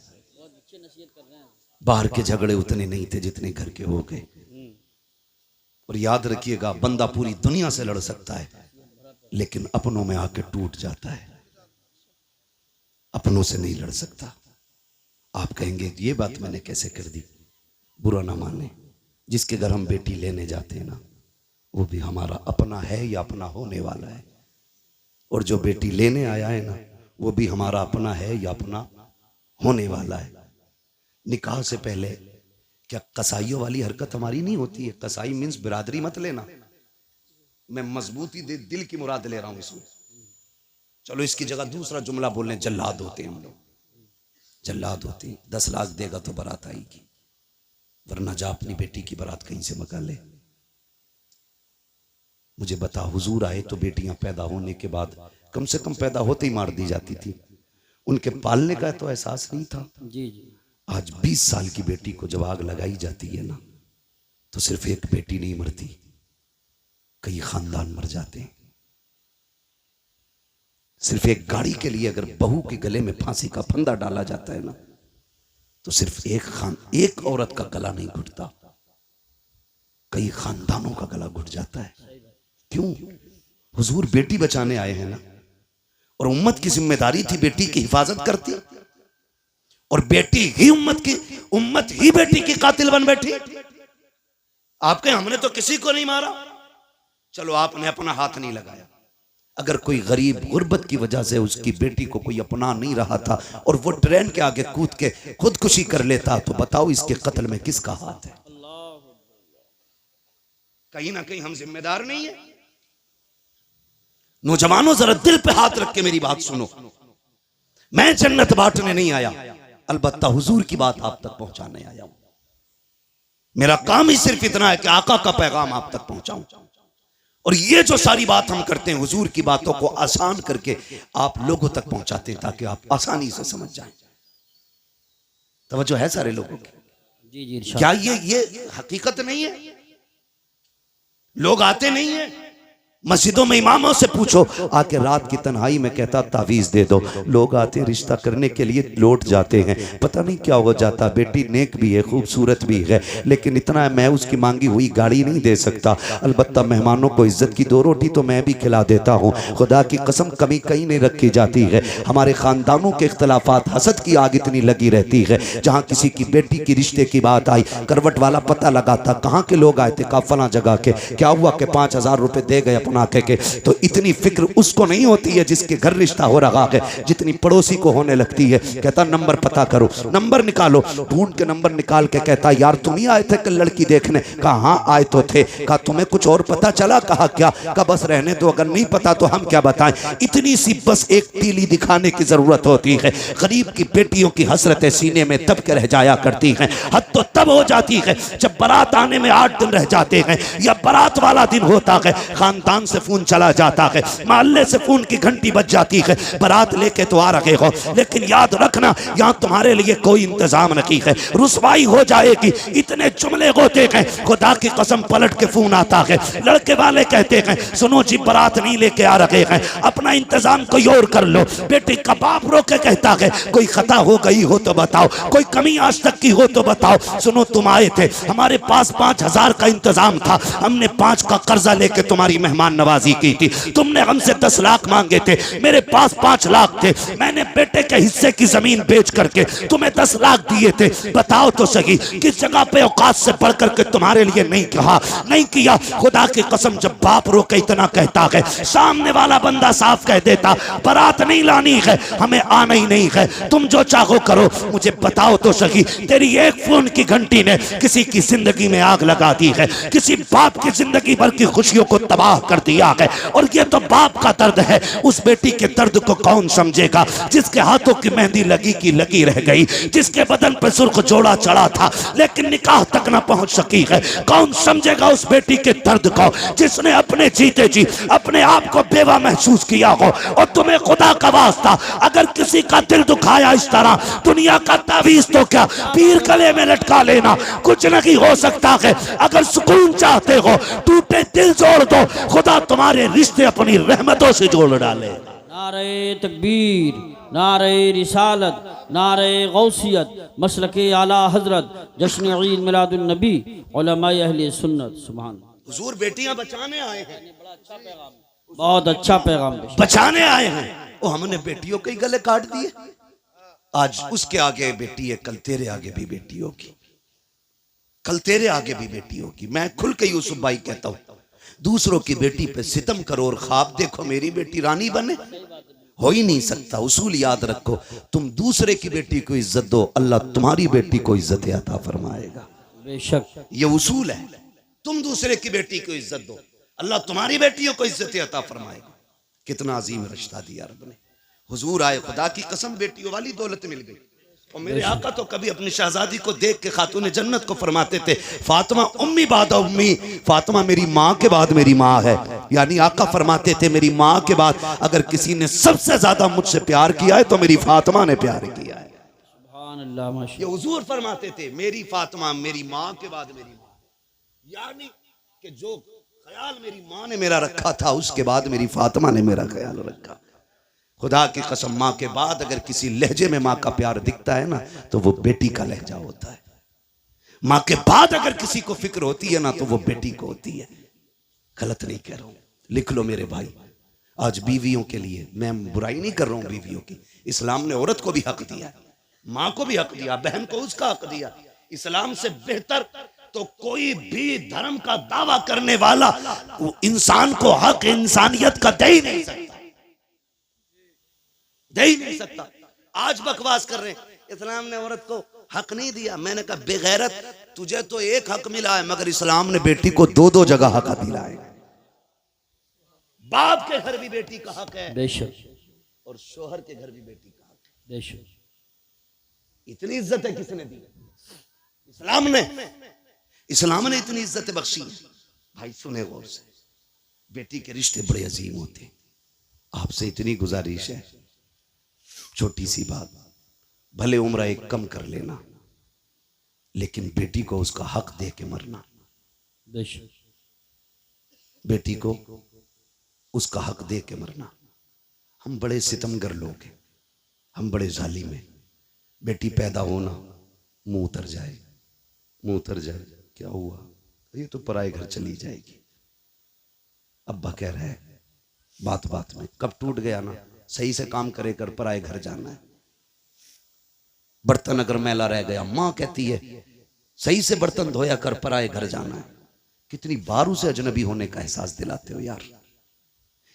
बाहर के झगड़े उतने नहीं थे जितने घर के हो गए। और याद रखिएगा, बंदा पूरी दुनिया से लड़ सकता है लेकिन अपनों में आके टूट जाता है, अपनों से नहीं लड़ सकता। आप कहेंगे ये बात मैंने कैसे कर दी? बुरा ना माने, जिसके घर हम बेटी लेने जाते हैं ना, वो भी हमारा अपना है या अपना होने वाला है, और जो बेटी लेने आया है ना, वो भी हमारा अपना है या अपना होने वाला है। निकाह से पहले क्या कसाईयों वाली हरकत हमारी नहीं होती है? कसाई मीन्स बिरादरी मत लेना, मैं मजबूती दिल की मुराद ले रहा हूं इसमें। चलो इसकी जगह दूसरा जुमला बोलने, जल्लाद होते हैं हम लोग, जल्लाद होते हैं। 10 लाख देगा तो बारात आएगी, वरना जा अपनी बेटी की बारात कहीं से मंगा ले। मुझे बता, हुजूर आए तो बेटियां पैदा होने के बाद कम से कम पैदा होते ही मार दी जाती थी, उनके पालने का तो एहसास नहीं था। जी जी। आज 20 साल की बेटी को जब आग लगाई जाती है ना, तो सिर्फ एक बेटी नहीं मरती, कई खानदान मर जाते हैं। सिर्फ एक गाड़ी के लिए अगर बहू के गले में फांसी का फंदा डाला जाता है ना, तो सिर्फ एक औरत का गला नहीं घुटता, कई खानदानों का गला घुट जाता है। क्यों? हुजूर बेटी बचाने आए हैं ना, और उम्मत की जिम्मेदारी थी बेटी की हिफाजत करती, और बेटी ही उम्मत ही बेटी की कातिल बन बैठी। आप कहें हमने तो किसी को नहीं मारा, चलो आपने अपना हाथ नहीं लगाया। अगर कोई गरीब गुर्बत की वजह से उसकी बेटी को कोई अपना नहीं रहा था और वो ट्रेन के आगे कूद के खुदकुशी कर लेता, तो बताओ इसके कत्ल में किसका हाथ है? कहीं ना कहीं हम जिम्मेदार नहीं है। नौजवानों जरा दिल पे हाथ रख के मेरी बात सुनो, मैं जन्नत बांटने नहीं आया, अलबत्ता हुजूर की बात आप तक पहुंचाने आया हूं। मेरा काम ही सिर्फ इतना है कि आका का पैगाम आप तक पहुंचाऊं, और ये जो सारी बात हम करते हैं हुजूर की बातों को आसान करके आप लोगों तक पहुंचाते हैं ताकि आप आसानी से समझ जाएं। तवज्जो है सारे लोगों की? जी जी। क्या ये हकीकत नहीं है? लोग आते नहीं है मस्जिदों में, इमामों से पूछो, आके रात की तन्हाई में कहता तावीज दे दो। लोग आते रिश्ता करने के लिए, लौट जाते हैं, पता नहीं क्या हो जाता। बेटी नेक भी है, खूबसूरत भी है, लेकिन इतना है, मैं उसकी मांगी हुई गाड़ी नहीं दे सकता। अलबत्ता मेहमानों को इज्जत की 2 रोटी तो मैं भी खिला देता हूँ। खुदा की कसम कमी कहीं नहीं रखी जाती है। हमारे खानदानों के इख्तलाफात, हसद की आग इतनी लगी रहती है। जहाँ किसी की बेटी की रिश्ते की बात आई, करवट वाला पता लगाता कहाँ के लोग आए थे, कहा फला जगह के, क्या हुआ कि 5000 रुपए दे गए अपना के। तो इतनी फिक्र उसको नहीं होती है जिसके घर रिश्ता हो रहा है, जितनी पड़ोसी को होने लगती है। कहता नंबर पता करो, नंबर निकालो, ढूंढ के नंबर निकाल के कहता यार तुम ही आए थे कल लड़की देखने? कहा हाँ आए तो थे। कहा तुम्हें कुछ और पता चला? कहा क्या? कहा बस रहने दो, अगर नहीं पता तो हम क्या बताएं। इतनी सी बस एक तीली दिखाने की जरूरत होती है। गरीब की बेटियों की हसरतें सीने में दब के रह जाया करती हैं। हद तो तब हो जाती है जब बारात आने में 8 दिन रह जाते हैं, या बारात वाला दिन होता है, खानदान से फोन चला जाता है, मोहल्ले से फोन की घंटी बज जाती है, बारात लेके तो आ रहे हो, लेकिन याद रखना यहाँ तुम्हारे लिए कोई इंतजाम नहीं है, रुसवाई हो जाएगी। इतने जुमले होते हैं, खुदा की कसम पलट के फोन आता है, लड़के वाले कहते हैं सुनो जी बारात नहीं लेके आ रहे हैं, अपना इंतजाम कोई और कर लो। बेटी का बाप रो के कहता है कोई खता हो गई हो तो बताओ, कोई कमी आज तक की हो तो बताओ। सुनो तुम आए थे, हमारे पास 5000 का इंतजाम था, हमने 5 का कर्जा लेके तुम्हारी मेहमान नवाजी की थी, तुमने हमसे 10 लाख मांगे थे, मेरे पास 5 लाख थे, मैंने बेटे के हिस्से की जमीन बेच करके तुम्हें 10 लाख दिए थे। बताओ तो सही किस जगह पे औकात से बढ़ करके तुम्हारे लिए नहीं कहा, नहीं किया। खुदा की कसम जब बाप रो के इतना कहता है, सामने वाला बंदा साफ कह देता बारात नहीं लानी है, हमें आना ही नहीं है, तुम जो चाहो करो। मुझे बताओ तो सही, तेरी एक फोन की घंटी ने किसी की जिंदगी में आग लगा दी है, किसी बाप की जिंदगी भर की खुशियों को तबाह कर दिया है। और ये तो बाप का दर्द है, उस बेटी के दर्द को कौन समझेगा जिसके हाथों की मेहंदी लगी की लगी रह गई, जिसके बदन पर सुर्ख जोड़ा चढ़ा था लेकिन निकाह तक ना पहुंच सकी है। कौन समझेगा उस बेटी के दर्द को जिसने अपने जीते जी अपने आप को बेवा महसूस किया हो। और तुम्हें खुदा का वास्ता अगर किसी का दिल दुखाया इस तरह, दुनिया का तावीज तो क्या पीर गले में लटका लेना कुछ नहीं हो सकता है। अगर सुकून चाहते हो टूटे दिल जोड़ दो, खुदा तुम्हारे रिश्ते अपनी रहमतों से जोड़ डाले। नारे तकबीर, नारे रिसालत, नारे गौसियत, मसलके आला हजरत, जश्न ईद मिलादुन नबी, उलमाए अहले सुन्नत। सुभान। हुजूर बेटियां बचाने आए हैं, बहुत अच्छा पैगाम पेश। बचाने आए हैं, वो हमने बेटियों के ही गले काट दिए। आज उसके आगे बेटी है, कल तेरे आगे भी बेटी होगी, कल तेरे आगे भी बेटी होगी। मैं खुल के यूसुफ भाई कहता हूं, दूसरों की बेटी पे सितम करो और ख्वाब देखो मेरी बेटी रानी बने, हो ही नहीं सकता। उसूल याद रखो, तुम दूसरे की बेटी को इज्जत दो, अल्लाह तुम्हारी बेटी को इज्जत अता फरमाएगा। बेशक ये उसूल है, तुम दूसरे की बेटी को इज्जत दो, अल्लाह तुम्हारी बेटियों को इज्जत अता फरमाएगा। कितना अजीम रिश्ता दिया रब ने। हुजूर आए, खुदा की कसम बेटियों वाली दौलत मिल गई। और मेरे आका तो कभी अपनी शहजादी को देख के खातून जन्नत को फरमाते थे, फातिमा उम्मी बाद उम्मी, फातिमा मेरी माँ के बाद मेरी माँ है। यानी आका फरमाते थे मेरी माँ के बाद अगर किसी ने सबसे ज्यादा मुझसे प्यार किया है तो मेरी फातिमा ने प्यार किया है। सुभान अल्लाह, माशा ये हुजूर फरमाते थे मेरी फातिमा मेरी माँ के बाद मेरी माँ, यानी कि जो ख्याल मेरी माँ ने मेरा रखा था उसके बाद मेरी फातिमा ने मेरा ख्याल रखा। खुदा की कसम, माँ के बाद अगर किसी लहजे में माँ का प्यार दिखता है ना तो वो बेटी का लहजा होता है। माँ के बाद अगर किसी को फिक्र होती है ना तो वो बेटी को होती है। गलत नहीं कह रहा हूं, लिख लो मेरे भाई। आज बीवियों के लिए, मैं बुराई नहीं कर रहा हूं बीवियों की, इस्लाम ने औरत को भी हक दिया, माँ को भी हक दिया, बहन को उसका हक दिया। इस्लाम से बेहतर तो कोई भी धर्म का दावा करने वाला वो इंसान को हक इंसानियत का दे ही नहीं सकता, दे ही नहीं सकता। आज बकवास कर रहे हैं इस्लाम ने औरत को हक नहीं दिया। मैंने कहा बेगैरत, तुझे तो एक हक मिला है मगर इस्लाम ने बेटी को दो दो जगह हक दिला है। बाप के घर भी बेटी का हक है बेशक, और शोहर के घर भी बेटी का हक है। बेशक इतनी इज्जत है किसने दी? इस्लाम ने, इस्लाम ने इतनी इज्जत बख्शी है। भाई सुने गौर से, बेटी के रिश्ते बड़े अजीम होते हैं। आपसे इतनी गुजारिश है, छोटी सी बात, भले उम्र एक कम कर लेना लेकिन बेटी को उसका हक दे के मरना। बेशक बेटी को उसका हक दे के मरना। हम बड़े सितमगर लोग हैं, हम बड़े जालिम हैं। बेटी पैदा होना, मुंह उतर जाए, मुंह उतर जाए, क्या हुआ, ये तो पराए घर चली जाएगी। अब्बा कह रहा है बात बात में, कब टूट गया ना, सही से काम करे कर, पराए घर जाना है। बर्तन अगर मैला रह गया, माँ कहती है सही से बर्तन धोया कर, पराए घर जाना है। कितनी बार उसे अजनबी होने का एहसास दिलाते हो यार,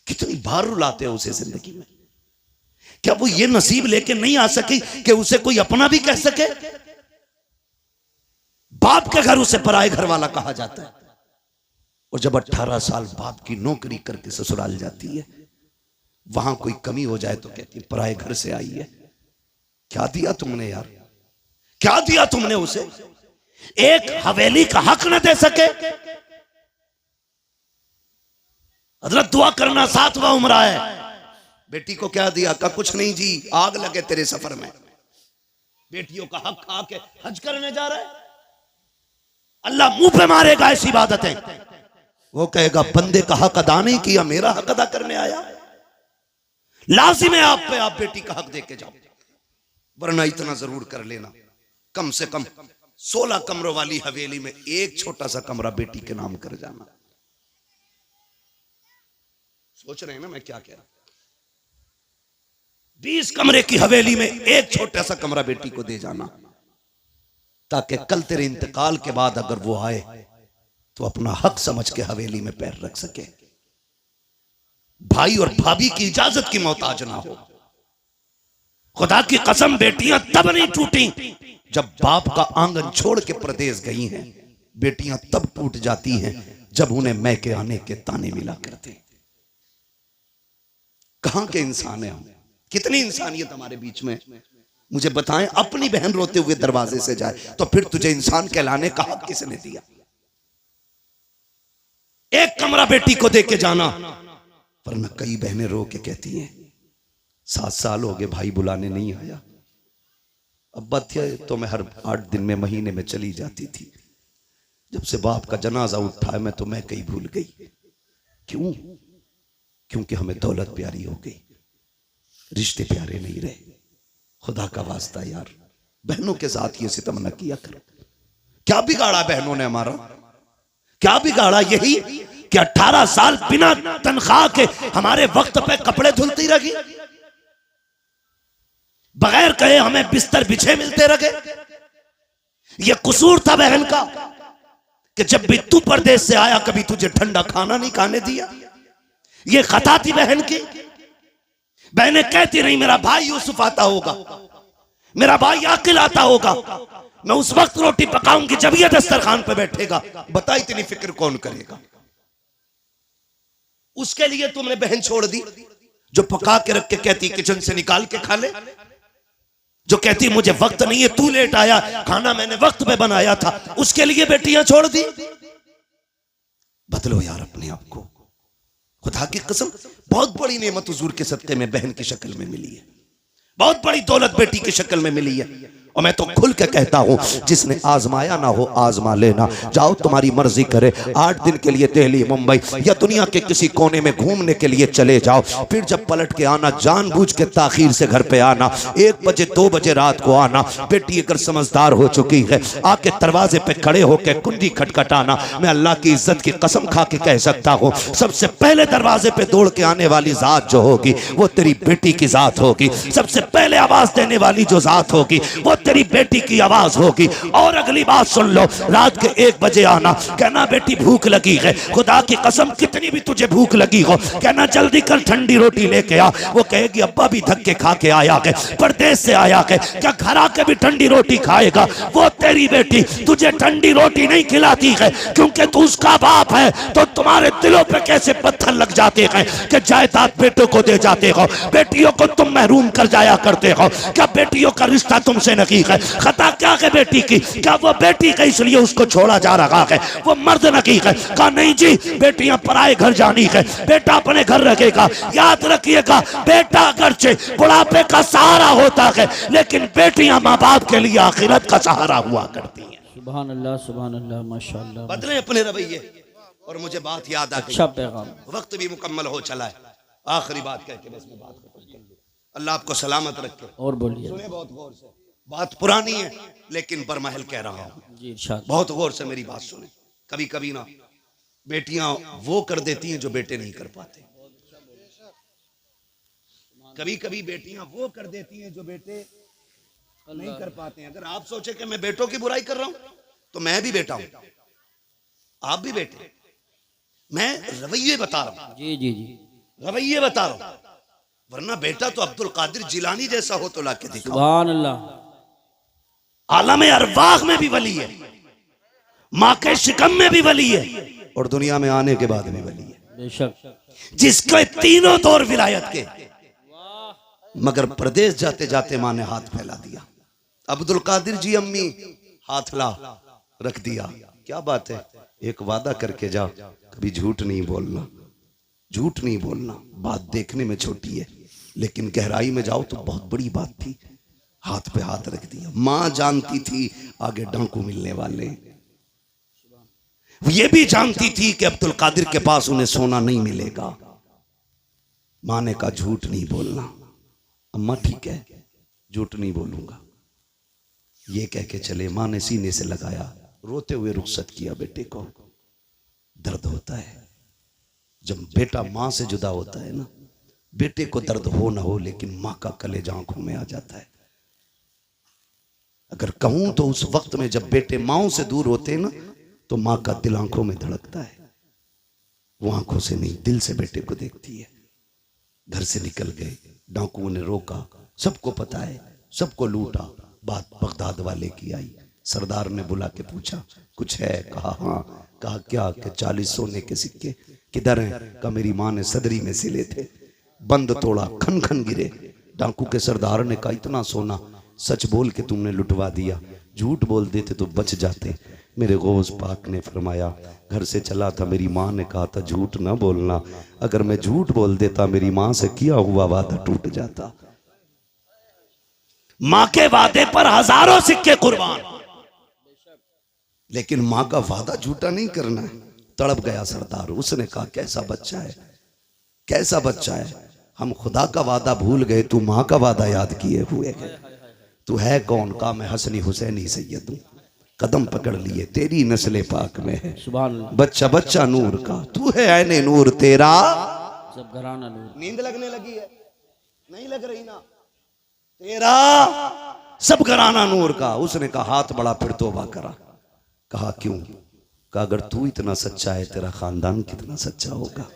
कितनी बार रुलाते हो उसे जिंदगी में। क्या वो ये नसीब लेके नहीं आ सकी कि उसे कोई अपना भी कह सके? बाप के घर उसे पराए घर वाला कहा जाता है। और जब 18 साल बाप की नौकरी करके ससुराल जाती है, वहां कोई कमी हो जाए तो कहती है पराए घर से आई है। क्या दिया तुमने यार, क्या दिया तुमने उसे? एक हवेली का हक न दे सके। हजरत दुआ करना 7वां उम्र है। बेटी को क्या दिया? का कुछ नहीं जी, आग लगे तेरे सफर में। बेटियों का हक खा के हज करने जा रहा है, अल्लाह मुंह पे मारेगा ऐसी इबादतें। वो कहेगा बंदे का हक अदा नहीं किया, मेरा हक अदा करने आया। लाजिम है आप पे, आप बेटी का हक दे के जाओ। वरना इतना जरूर कर लेना, कम से कम 16 कमरों वाली हवेली में एक छोटा सा कमरा बेटी के नाम कर जाना। सोच रहे हैं ना मैं क्या कह रहा हूं? 20 कमरे की हवेली में एक छोटा सा कमरा बेटी को दे जाना, ताकि कल तेरे इंतकाल के बाद अगर वो आए तो अपना हक समझ के हवेली में पैर रख सके, भाई और भाभी की इजाजत की मोहताज ना हो। खुदा की कसम, बेटियां तब नहीं टूटी जब बाप का आंगन छोड़ के प्रदेश गई हैं। बेटियां तब टूट जाती हैं जब उन्हें मैके आने के ताने मिला करते। कहां के इंसान हैं हम? कितनी इंसानियत हमारे बीच में? मुझे बताएं, अपनी बहन रोते हुए दरवाजे से जाए तो फिर तुझे इंसान कहलाने का हक किसने दिया? एक कमरा बेटी को दे के जाना, वरना कई बहनें रो के कहती हैं 7 साल हो गए भाई बुलाने नहीं आया। अब्बा थे तो मैं हर 8 दिन में, महीने में चली जाती थी। जब से बाप का जनाजा उठा है मैं तो मैं कहीं भूल गई। क्यों? क्योंकि हमें दौलत प्यारी हो गई, रिश्ते प्यारे नहीं रहे। खुदा का वास्ता यार, बहनों के साथ ये सितम न किया करो। क्या बिगाड़ा बहनों ने हमारा? क्या बिगाड़ा? यही कि 18 साल बिना तनख्वाह के हमारे वक्त पे कपड़े धुलती रही, बगैर कहे हमें बिस्तर बिछे मिलते रहे। यह कसूर था बहन का कि जब भी तू परदेश से आया कभी तुझे ठंडा खाना नहीं खाने दिया। यह खता थी बहन की। बहनें कहती रही मेरा भाई यूसुफ आता होगा, मेरा भाई आकिल आता होगा, मैं उस वक्त रोटी पकाऊंगी जब यह दस्तरखान पे बैठेगा। बता इतनी फिक्र कौन करेगा? उसके लिए तुमने बहन छोड़ दी जो पका के रख के कहती किचन से निकाल के खा ले, जो कहती मुझे वक्त नहीं है, तू लेट आया, खाना मैंने वक्त पे बनाया था, उसके लिए बेटियां छोड़ दी। बदलो यार अपने आप को। खुदा की कसम बहुत बड़ी नेमत हुजूर के सदके में बहन की शक्ल में मिली है, बहुत बड़ी दौलत बेटी की शक्ल में मिली है। और मैं तो खुल के कहता हूं जिसने आजमाया ना हो आजमा लेना। जाओ तुम्हारी मर्जी करे, 8 दिन के लिए दिल्ली मुंबई या दुनिया के किसी कोने में घूमने के लिए चले जाओ, फिर जब पलट के आना जानबूझ के ताखीर से घर पे आना, 1 बजे 2 बजे रात को आना। बेटी अगर समझदार हो चुकी है आके दरवाजे पे खड़े होकर कुंडी खटखटाना। मैं अल्लाह की इज्जत की कसम खा के कह सकता हूं सबसे पहले दरवाजे पे दौड़ के आने वाली जात जो होगी वो तेरी बेटी की जात होगी। सबसे पहले आवाज देने वाली जो जात होगी वो तेरी बेटी की आवाज होगी। और अगली बात सुन लो, रात के 1 बजे आना, कहना बेटी भूख लगी है, खुदा की कसम कितनी भी तुझे भूख लगी हो, कहना जल्दी कर ठंडी रोटी लेके आ। वो कहेगी अब्बा भी धक्के खा के आया है, परदेश से आया है, क्या घर आके भी ठंडी रोटी खाएगा? वो तेरी बेटी तुझे ठंडी रोटी नहीं खिलाती है क्योंकि तू उसका बाप है। तो तुम्हारे दिलों पे कैसे पत्थर लग जाते हैं कि जायदाद बेटों को दे जाते हो, बेटियों को तुम महरूम कर जाया करते हो। क्या बेटियों का रिश्ता तुमसे नहीं है? खता क्या है बेटी की? क्या वो बेटी का इसलिए उसको छोड़ा जा रहा है? वो मर्द नहीं है। कहा नहीं जी, बेटियां पराए घर जानी है, बेटा अपने घर रखेगा। याद रखिएगा बेटा अगरचे बुढ़ापे का सहारा होता है लेकिन बेटियां माँ बाप के लिए आखिरत का सहारा हुआ करती हैं। सुभान अल्लाह माशाअल्लाह। बदले अपने रवैये। और मुझे बात याद आ गई, अच्छा पैगाम। वक्त भी मुकम्मल हो चला है, आखिरी बात कह के बस मैं बात खत्म कर लूं। अल्लाह आपको सलामत रखे। और बोलिए। सुने बहुत गौर से, बात पुरानी है लेकिन बरमहल कह रहा हूं जी इरशाद। बहुत गौर से मेरी बात सुने। कभी कभी ना बेटियां वो कर देती हैं जो बेटे नहीं कर पाते, कभी कभी बेटियां वो कर देती हैं जो बेटे नहीं कर पाते हैं। अगर आप सोचे कि मैं बेटों की बुराई कर रहा हूं तो मैं भी बेटा हूं, आप भी बेटे। मैं रवैये बता रहा हूं, जी जी जी रवैये बता रहा हूं, वरना बेटा तो अब्दुल कादिर जिलानी जैसा हो तो लाके दिखाओ। सुभान अल्लाह। आलम अरवाह में भी वली है, माँ के शिकम में भी वली है और दुनिया में आने के बाद भी वली है। बेशक। जिसके तीनों दौर विलायत के, मगर प्रदेश जाते जाते माँ ने हाथ फैला दिया। अब्दुल कादिर जी अम्मी हाथ ला रख दिया। क्या बात है, एक वादा करके जाओ, कभी झूठ नहीं बोलना, झूठ नहीं बोलना। बात देखने में छोटी है लेकिन गहराई में जाओ तो बहुत बड़ी बात थी। हाथ पे हाथ रख दिया। मां जानती थी आगे डांकू मिलने वाले, ये भी जानती थी कि अब्दुल कादिर के पास उन्हें सोना नहीं मिलेगा। मां ने कहा झूठ नहीं बोलना। अम्मा ठीक है, झूठ नहीं बोलूंगा, ये कह के चले। मां ने सीने से लगाया, रोते हुए रुखसत किया। बेटे को दर्द होता है जब बेटा मां से जुदा होता है ना, बेटे को दर्द हो ना हो लेकिन मां का कलेजा आंखों में आ जाता है। अगर कहूं तो उस वक्त में जब बेटे माओ से दूर होते हैं ना तो मां का दिल आंखों में धड़कता है। वो आंखों से नहीं दिल से बेटे को देखती है। घर से निकल गए, डाकुओं ने रोका, सबको पता है, सबको लूटा। बात बगदाद वाले की आई। सरदार ने बुला के पूछा कुछ है? कहा हाँ। कहा क्या? कि 40 सोने के सिक्के। किधर हैं? कहा मेरी मां ने सदरी में सिले थे। बंद तोड़ा, खन खन गिरे। डाकू के सरदार ने कहा इतना सोना सच बोल के तुमने लुटवा दिया, झूठ बोल देते तो बच जाते। मेरे गौस पाक ने फरमाया घर से चला था, मेरी माँ ने कहा था झूठ ना बोलना। अगर मैं झूठ बोल देता मेरी माँ से किया हुआ वादा टूट जाता। माँ के वादे पर हजारों सिक्के कुर्बान, लेकिन माँ का वादा झूठा नहीं करना है। तड़प गया सरदार। उसने कहा कैसा बच्चा है, कैसा बच्चा है, हम खुदा का वादा भूल गए, तू माँ का वादा याद किए हुए है। तू है कौन? कहा मैं हसनी हुसैनी सैयद हूं। कदम पकड़ लिए, तेरी नस्ल पाक में है। सुभान अल्लाह। बच्चा बच्चा नूर का, तू है ऐने नूर तेरा। सब घराना नूर। नींद लगने लगी है? नहीं लग रही ना? तेरा सब घराना नूर का। उसने कहा हाथ बड़ा, फिर तौबा करा। कहा क्यों? कहा अगर तू इतना सच्चा है, तेरा खानदान कितना सच्चा होगा।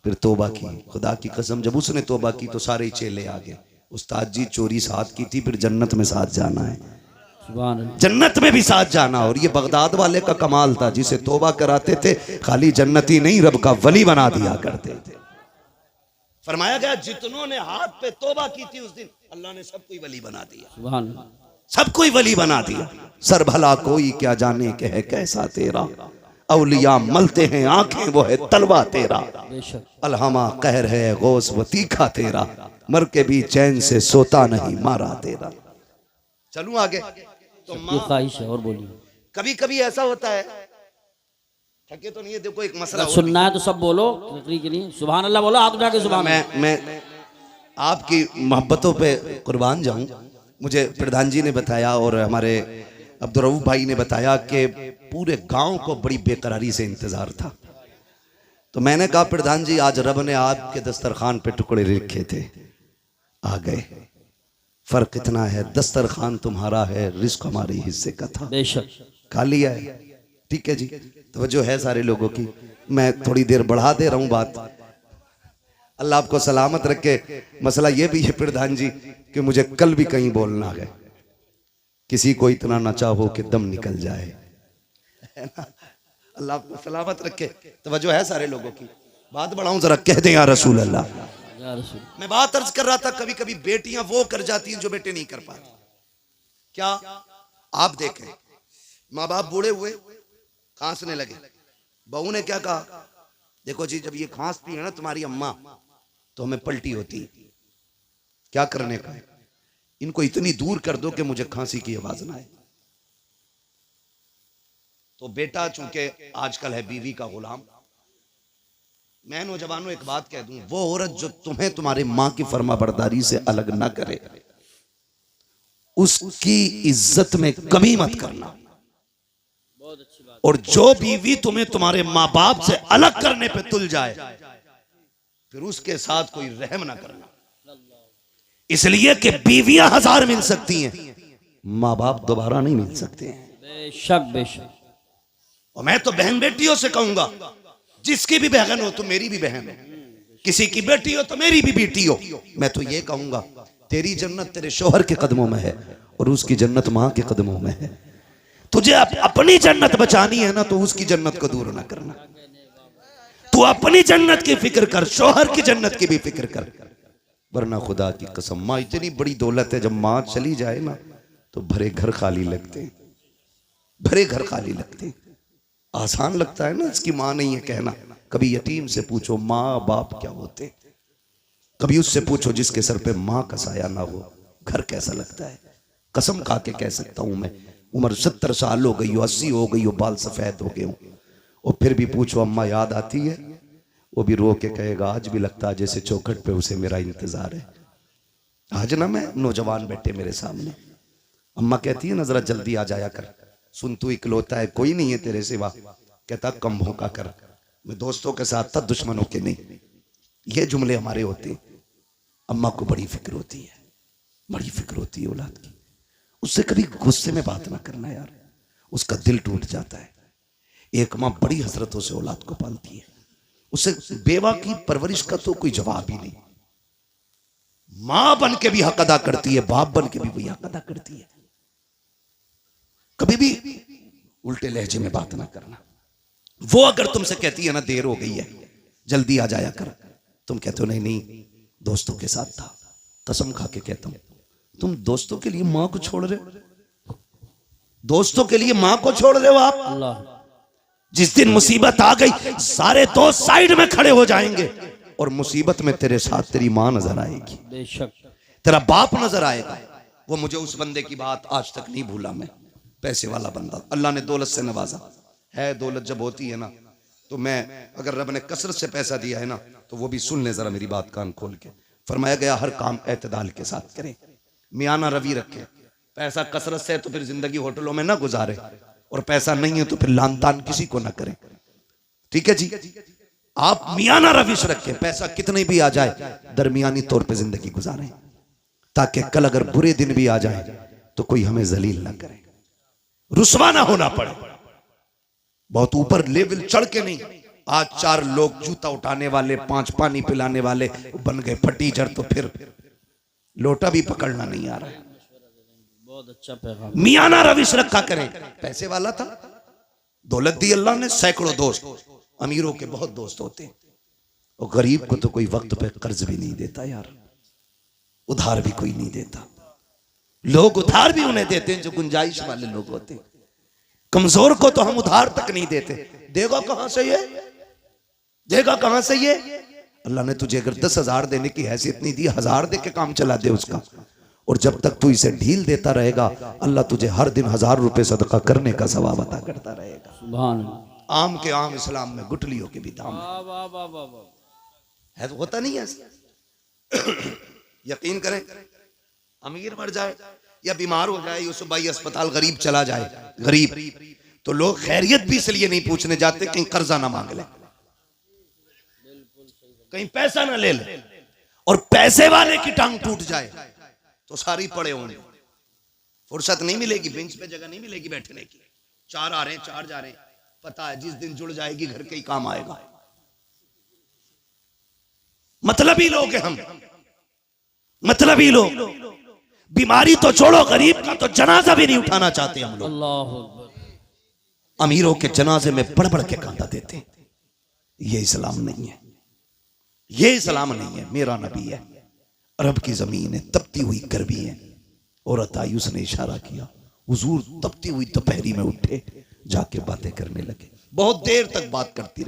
फिर तौबा की, खुदा की कसम जब उसने तौबा की तो सारे चेले आ गए। उस्ताद जी चोरी साथ की थी, फिर जन्नत में साथ जाना है, सुभान अल्लाह। जन्नत में भी साथ जाना। और ये बगदाद वाले का कमाल था, जिसे तौबा कराते थे खाली जन्नती नहीं, रब का वली बना दिया करते थे। फरमाया गया जितनों ने हाथ पे तौबा की थी उस दिन, अल्लाह ने सबको वली बना दिया, सुभान अल्लाह। सबको वली बना दिया। सर भला कोई क्या जाने के है कैसा तेरा, औलिया मलते हैं आंखें वो है तलवा तेरा। बेशक। अलहमा कहर है गौस वो तीखा तेरा, मर के भी चैन से सोता नहीं मारा तेरा। चलूं आगे? तो ये ख्वाहिश है, और बोलिए। कभी कभी ऐसा होता है, थके तो नहीं है? देखो एक मसला अगर सुनना है तो सब बोलो, तकरीर के लिए सुभान अल्लाह बोलो, हाथ उठा के सुभान अल्लाह। मैं आपकी मोहब्बतों पे कुर्बान जाऊं। मुझे प्रधान जी ने बताया और हमारे अब्दुर्रऊफ भाई ने बताया कि पूरे गांव को बड़ी बेकरारी से इंतजार था। तो मैंने कहा प्रधान जी आज रब ने आपके दस्तरखान पे टुकड़े लिखे थे, आ गए। फर्क इतना है दस्तरखान तुम्हारा है, रिस्क हमारे हिस्से का था, बेशक। खा लिया है। ठीक है जी, तवज्जो है सारे लोगों की। मैं थोड़ी देर बढ़ा दे रहा हूं बात, अल्लाह आपको सलामत रखे। मसला ये भी है प्रधान जी कि मुझे कल भी कहीं बोलना है, किसी को इतना ना चाहो कि दम निकल जाए, है ना? अल्लाह आपको सलामत रखे। तवज्जो है सारे लोगों की। बात बढ़ाऊं जरा, कह दें या रसूल अल्लाह। या रसूल। मैं बात अर्ज कर रहा था, कभी कभी बेटियां वो कर जाती हैं जो बेटे नहीं कर पाते। क्या आप देखें, माँ बाप बूढ़े हुए, खांसने लगे, बहू ने क्या कहा, देखो जी जब ये खांसती है ना तुम्हारी अम्मा तो हमें पलटी होती है, क्या करने का है, इनको इतनी दूर कर दो कि मुझे खांसी की आवाज ना आए। तो बेटा चूंकि आजकल है बीवी का गुलाम, मैं नौजवानों एक बात कह दूं, वो औरत जो तुम्हें तुम्हारे मां की फर्माबरदारी से अलग ना करे, उसकी इज्जत में कमी मत करना। और जो बीवी तुम्हें तुम्हारे माँ बाप से अलग करने पे तुल जाए, फिर उसके साथ कोई रहम ना करना। इसलिए कि बीवियां 1000 मिल सकती हैं, माँ बाप दोबारा नहीं मिल सकते हैं। बेशक बेशक। और मैं तो बहन बेटियों से कहूंगा, जिसकी भी बहन हो तो मेरी भी बहन हो, किसी की बेटी हो तो मेरी भी बेटी हो। मैं तो ये कहूंगा तेरी जन्नत तेरे शौहर के कदमों में है और उसकी जन्नत मां के कदमों में है। तुझे अपनी जन्नत बचानी है ना, तो उसकी जन्नत को दूर ना करना। तू अपनी जन्नत की फिक्र कर, शौहर की जन्नत की भी फिक्र कर, वरना खुदा की कसम माँ इतनी बड़ी दौलत है, जब माँ चली जाए ना तो भरे घर खाली लगते हैं, भरे घर खाली लगते हैं। आसान लगता है ना इसकी माँ नहीं है कहना। कभी यतीम से पूछो माँ बाप क्या होते, कभी उससे पूछो जिसके सर पे माँ का साया ना हो, घर कैसा लगता है। कसम खा के कह सकता हूं मैं, उम्र 70 साल हो गई हो, 80 हो गई हो, बाल सफेद हो गए हो, और फिर भी पूछो अम्मा याद आती है, वो भी रो के कहेगा आज भी लगता है जैसे चौखट पे उसे मेरा इंतजार है। आज ना मैं नौजवान बैठे मेरे सामने, अम्मा कहती है ना जरा जल्दी आ जाया कर, सुन तू इकलौता है, कोई नहीं है तेरे सिवा। कहता कम भौंका कर, मैं दोस्तों के साथ था दुश्मनों के नहीं। ये जुमले हमारे होते हैं। अम्मा को बड़ी फिक्र होती है, बड़ी फिक्र होती है औलाद की। उससे कभी गुस्से में बात ना करना यार, उसका दिल टूट जाता है। एक माँ बड़ी हसरतों से औलाद को पालती है, उसे बेवा की परवरिश का तो कोई जवाब ही नहीं। मां बन के भी हक अदा करती है, बाप बन के भी वही हक अदा करती है। कभी भी उल्टे लहजे में बात ना करना। वो अगर तुमसे कहती है ना देर हो गई है जल्दी आ जाया कर, तुम कहते हो नहीं नहीं दोस्तों के साथ था, कसम खा के कहता हूं तुम दोस्तों के लिए मां को छोड़ रहे हो, दोस्तों के लिए मां को छोड़ रहे हो आप। अल्लाह। जिस दिन मुसीबत आ गई सारे दोस्त साइड में खड़े हो जाएंगे और मुसीबत में तेरे साथ तेरी मां नजर आएगी, बेशक तेरा बाप नजर आएगा। वो मुझे उस बंदे की बात आज तक नहीं भूला मैं, पैसे वाला बंदा, अल्लाह ने दौलत से नवाजा है। दौलत जब होती है ना तो मैं, अगर रब ने कसरत से पैसा दिया है ना तो वो भी सुन ले जरा मेरी बात कान खोल के। फरमाया गया हर काम एतदाल के साथ करें, मियाना रवि रखें, पैसा कसरत से है तो फिर जिंदगी होटलों में ना गुजारे, और पैसा नहीं है तो फिर लान तान किसी को ना करें। ठीक है जी, आप मियाना रविश रखें, पैसा कितने भी आ जाए दरमियानी तौर पे जिंदगी गुजारें, ताकि कल अगर बुरे दिन भी आ जाए तो कोई हमें जलील ना करे, रुसवा ना होना पड़े। बहुत ऊपर लेवल चढ़ के नहीं। आज 4 लोग जूता उठाने वाले, 5 पानी पिलाने वाले बन गए फटीचर, तो फिर लोटा भी पकड़ना नहीं आ रहा है। बहुत अच्छा पैगाम। मियाना रविश रखा करें। पैसे वाला था, दौलत दी अल्लाह ने, सैकड़ों दोस्त, अमीरों के बहुत दोस्त होते हैं, और गरीब को तो कोई वक्त पे कर्ज भी नहीं देता यार, उधार भी कोई नहीं देता। लोग उधार भी उन्हें देते हैं जो गुंजाइश वाले लोग होते हैं, कमजोर को तो हम उधार तक नहीं देते। देगा कहां से ये, देगा कहां से ये? अल्लाह ने तुझे अगर 10,000 देने की हैसियत नहीं दी, 1000 दे के काम चला दे उसका, और जब तक तू इसे ढील देता रहेगा अल्लाह तुझे हर दिन 1000 रुपए सदका करने का सवाब अता करता रहेगा। सुभान अल्लाह। आम के आम इस्लाम में गुटलियों के भी दाम वाह वाह वाह वाह वाह। है, तो होता नहीं है ऐसा। यकीन करें, अमीर मर जाए या बीमार हो जाए, यूसुफ भाई अस्पताल, गरीब चला जाए, गरीब, तो लोग खैरियत भी इसलिए नहीं पूछने जाते कहीं कर्जा ना मांग ले, कहीं पैसा ना ले ले, और पैसे वाले की टांग टूट जाए तो सारी पड़े होंगे, फुर्सत नहीं मिलेगी, बेंच पे जगह नहीं मिलेगी बैठने की। 4 आ रहे हैं, 4 जा रहे हैं, पता है जिस दिन जुड़ जाएगी घर के ही काम आएगा। मतलबी लोग हैं हम, मतलबी लोग। बीमारी तो छोड़ो, गरीब का तो जनाजा भी नहीं उठाना चाहते हम लोग। अल्लाह अकबर। अमीरों के जनाजे में बढ़ बढ़ के कांदा देते हैं। ये इस्लाम नहीं है, ये इस्लाम नहीं है। मेरा नबी है, अरब की जमीन है, तपती हुई गर्मी है। औरत आई, उसने इशारा किया, हुजूर तपती हुई दोपहरी में उठे, जाके बातें करने लगे। बहुत देर तक बात करती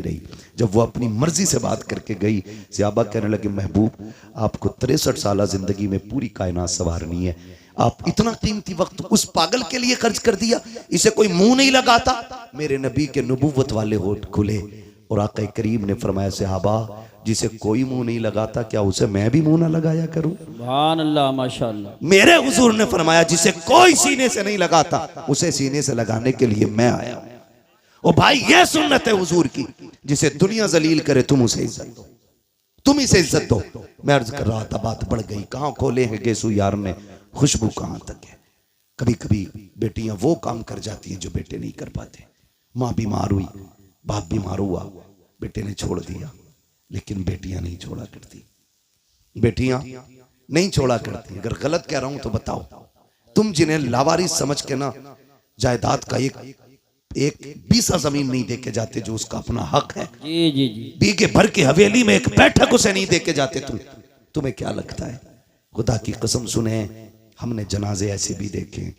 रही। जब वो अपनी मर्जी से बात करके गई, सहाबा कहने लगे, महबूब आपको 63 साल जिंदगी में पूरी कायनात संवारनी है, आप इतना कीमती वक्त उस पागल के लिए खर्च कर दिया, इसे कोई मुंह नहीं लगाता। मेरे नबी के नबूवत वाले होठ खुले और आका करीम ने फरमाया, सहाबा जिसे कोई मुंह नहीं लगाता क्या उसे मैं भी मुंह ना लगाया करूं? सुभान अल्लाह, माशाअल्लाह। मेरे हुजूर ने फरमाया, जिसे कोई सीने से नहीं लगाता उसे सीने से लगाने के लिए मैं आया हूं। ओ भाई, ये सुन्नत है हुजूर की, जिसे दुनिया जलील करे तुम उसे इज्जत दो, तुम इसे इज्जत दो। मैं अर्ज कर रहा था, बात बढ़ गई। कहां खोले हैं गेसू यार ने, खुशबू कहां तक है। कभी कभी बेटियां वो काम कर जाती हैं जो बेटे नहीं कर पाते। माँ बीमार हुई, बाप बीमार हुआ, बेटे ने छोड़ दिया, लेकिन बेटियां नहीं छोड़ा करती, बेटियां नहीं छोड़ा करती। अगर गलत कह रहा हूं तो बताओ। तुम जिन्हें लावारिस समझ के ना जायदाद का एक बीसा जमीन नहीं देके जाते जो उसका अपना हक है, जी जी जी, बीघे भर की हवेली में एक बैठक उसे नहीं देके जाते, तुम्हें क्या लगता है? खुदा की कसम सुने, हमने जनाजे ऐसे भी देखे,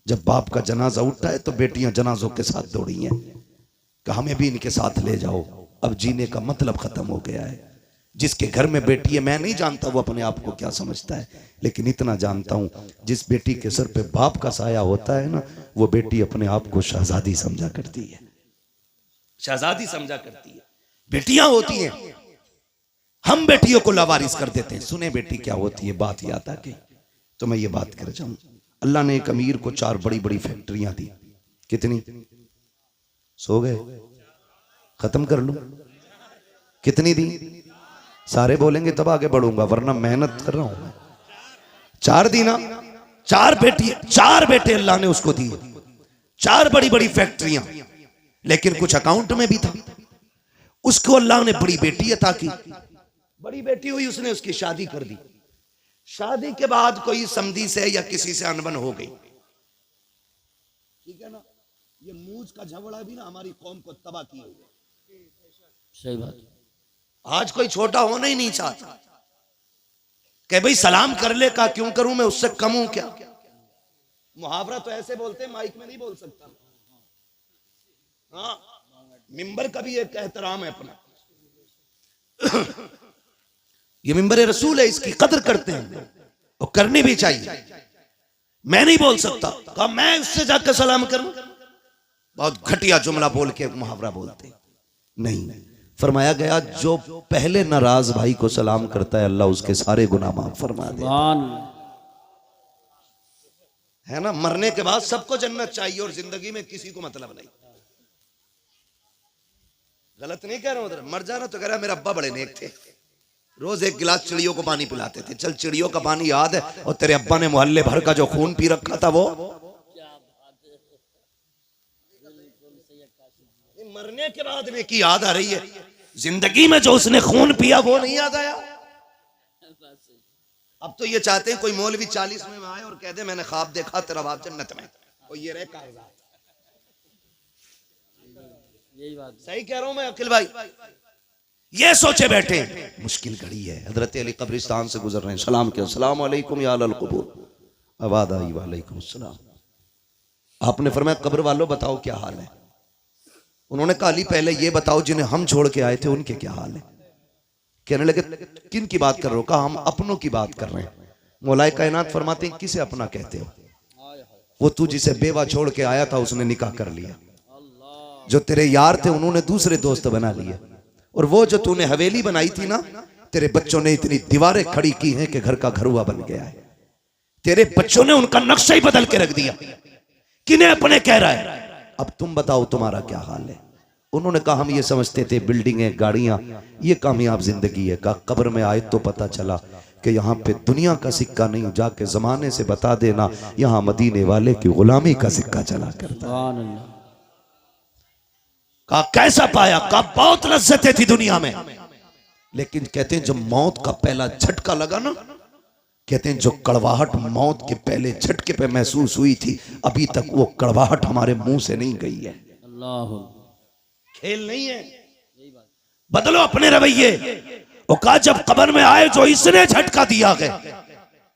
जब बाप का जनाजा उठता है तो बेटियां जनाजों के साथ दौड़ी हैं कि हमें भी इनके साथ ले जाओ। अब जीने का मतलब खत्म हो गया है। जिसके घर में बेटी है, मैं नहीं जानता वो अपने आप को क्या समझता है, लेकिन इतना जानता हूं, जिस बेटी के सर पे बाप का साया होता है ना, वो बेटी अपने आप को शहजादी समझा करती है, शहजादी समझा करती है। बेटियां होती हैं, हम बेटियों को लावारिस कर देते हैं। सुने बेटी क्या होती है, बात याद आ गई तो मैं ये बात कर जाऊं। अल्लाह ने एक अमीर को 4 बड़ी बड़ी फैक्ट्रियां दी। कितनी? सो गए? खत्म कर लूं? कितनी दी? सारे बोलेंगे तब आगे बढ़ूंगा, वरना मेहनत कर रहा हूं। 4 दी ना? 4 बेटे अल्लाह ने उसको दिए, 4 बड़ी बड़ी फैक्ट्रियां, लेकिन कुछ अकाउंट में भी था। उसको अल्लाह ने बड़ी बेटी अता की। बड़ी बेटी हुई, उसने उसकी शादी कर दी। शादी के बाद कोई समधी से या किसी से अनबन हो गई, ठीक है ना? ये मूज का झगड़ा भी ना हमारी कौम को तबाह किया हुआ। सही बात। आज कोई छोटा होना ही नहीं चाहता कि भाई सलाम कर ले का क्यों करूं, मैं उससे कम हूं क्या? मुहावरा तो ऐसे बोलते हैं, माइक में नहीं बोल सकता। हाँ, मिंबर का भी एक एहतराम है अपना। ये मिंबर रसूल है, इसकी कदर करते हैं और करनी भी चाहिए। मैं नहीं बोल सकता, कहा मैं उससे जाकर सलाम करूं। बहुत घटिया जुमला बोल के मुहावरा बोलते नहीं। फरमाया गया, जो पहले नाराज भाई को सलाम करता है, अल्लाह उसके सारे गुनाह माफ फरमा दे। है ना, मरने के बाद सबको जन्नत चाहिए और जिंदगी में किसी को मतलब नहीं। गलत नहीं कह रहा हूं, मर जाना तो कह रहा मेरे अब्बा बड़े नेक थे, रोज एक गिलास चिड़ियों को पानी पिलाते थे। चल चिड़ियों का पानी याद है, और तेरे अब्बा ने मोहल्ले भर का जो खून पी रखा था वो। मरने के बाद नेकी याद आ रही है, जिंदगी में जो उसने खून पिया वो नहीं याद आया। अब तो ये चाहते हैं कोई मौलवी 40 में आए और कह दे मैंने ख्वाब देखा तेरा बाप जन्नत में, और ये रहे कागजात। यही बात सही कह रहा हूं मैं अखिल भाई? ये सोचे बैठे मुश्किल घड़ी है। हजरत अली कब्रिस्तान से गुजर रहे हैं, सलाम किया, अस्सलाम वालेकुम या अहल क़ुबूर। आवाज आई वालेकुम अस्सलाम। आपने फरमाया कब्र वालों बताओ क्या हाल है। उन्होंने कहा अली पहले ये बताओ जिन्हें हम छोड़ के आए थे उनके क्या हाल है। कहने लगे किन की बात कर रहे हो? कहा हम अपनों की बात कर रहे हैं। मौलाए कायनात फरमाते हैं किसे अपना कहते हो? वो तू जिसे बेवा छोड़ के आया था उसने निकाह कर लिया, जो तेरे यार थे उन्होंने दूसरे दोस्त बना लिए, और वो जो तूने हवेली बनाई थी ना, तेरे बच्चों ने इतनी दीवारें खड़ी की हैं कि घर का घरुआ बन गया है। तेरे बच्चों ने उनका नक्शा ही बदल के रख दिया। किन्हें अपने कह रहा है? अब तुम बताओ तुम्हारा क्या हाल है। उन्होंने कहा हम ये समझते थे बिल्डिंगें गाड़ियां ये कामयाब जिंदगी है। कहा कब्र में आए तो पता चला कि यहाँ पे दुनिया का सिक्का नहीं, जाके जमाने से बता देना यहाँ मदीने वाले की गुलामी का सिक्का चला करता। कहा कैसा पाया? कहा बहुत लज्जतें थी दुनिया में, लेकिन कहते हैं जब मौत का पहला झटका लगा ना, कहते हैं जो कड़वाहट मौत के पहले झटके पे महसूस हुई थी, अभी तक वो कड़वाहट हमारे मुंह से नहीं गई है। अल्लाह, खेल नहीं है। बदलो अपने रवैये। वो कहा जब कब्र में आए जो इसने झटका दिया है,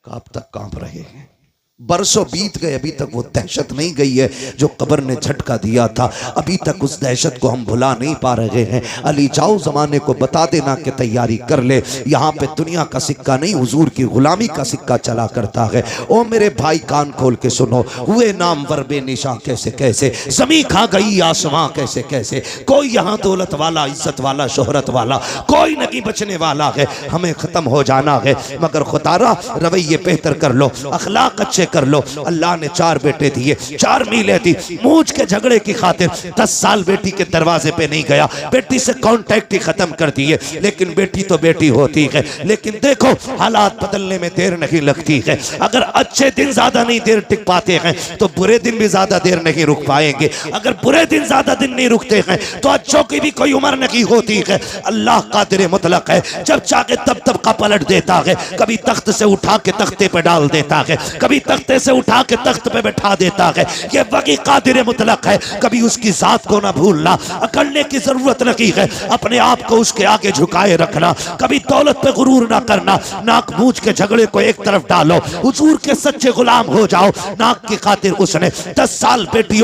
कब तक कांप रहे हैं। बरसों बीत गए, अभी तक वो दहशत नहीं गई है जो कब्र ने झटका दिया था। अभी तक उस दहशत को हम भुला नहीं पा रहे हैं। अली जाओ जमाने को बता देना कि तैयारी कर ले, यहाँ पे दुनिया का सिक्का नहीं हुजूर की गुलामी का सिक्का चला करता है। ओ मेरे भाई कान खोल के सुनो, हुए नाम वरबे निशा कैसे कैसे, जमी खा गई आसमां कैसे कैसे। कोई यहाँ दौलत वाला, इज्जत वाला, शोहरत वाला कोई नहीं बचने वाला है। हमें खत्म हो जाना है, मगर खुदारा रवैये बेहतर कर लो, अखलाक अच्छे कर लो। अल्लाह ने 4 बेटे दिए, 4 मीलें दी। मूंछ के झगड़े की खातिर 10 साल बेटी के दरवाजे पे नहीं गया, बेटी से कांटेक्ट ही खत्म कर दिए। लेकिन बेटी तो बेटी होती है। लेकिन देखो हालात बदलने में देर नहीं लगती है। अगर अच्छे दिन ज्यादा नहीं देर टिक पाते हैं तो बुरे दिन भी ज्यादा देर नहीं रुक पाएंगे। अगर बुरे दिन ज्यादा दिन नहीं रुकते हैं तो अच्छों की भी कोई उम्र नहीं होती है। अल्लाह कादिर मुतलक है, जब चाहे तब तब का पलट देता है। कभी तख्त से उठा के तख्ते पे डाल देता है, कभी तख्ते से उठा के तख्त पे बैठा देता है। ये वही कादिर मुतलक है। कभी उसकी जात को ना भूलना, अकड़ने की जरूरत नहीं है। अपने आप को उसके आगे झुकाए रखना, कभी दौलत पे गुरूर ना करना। नाक मूंछ के झगड़े को एक तरफ डालो, हुजूर के सच्चे गुलाम हो जाओ। नाक की खातिर उसने 10 साल बेटी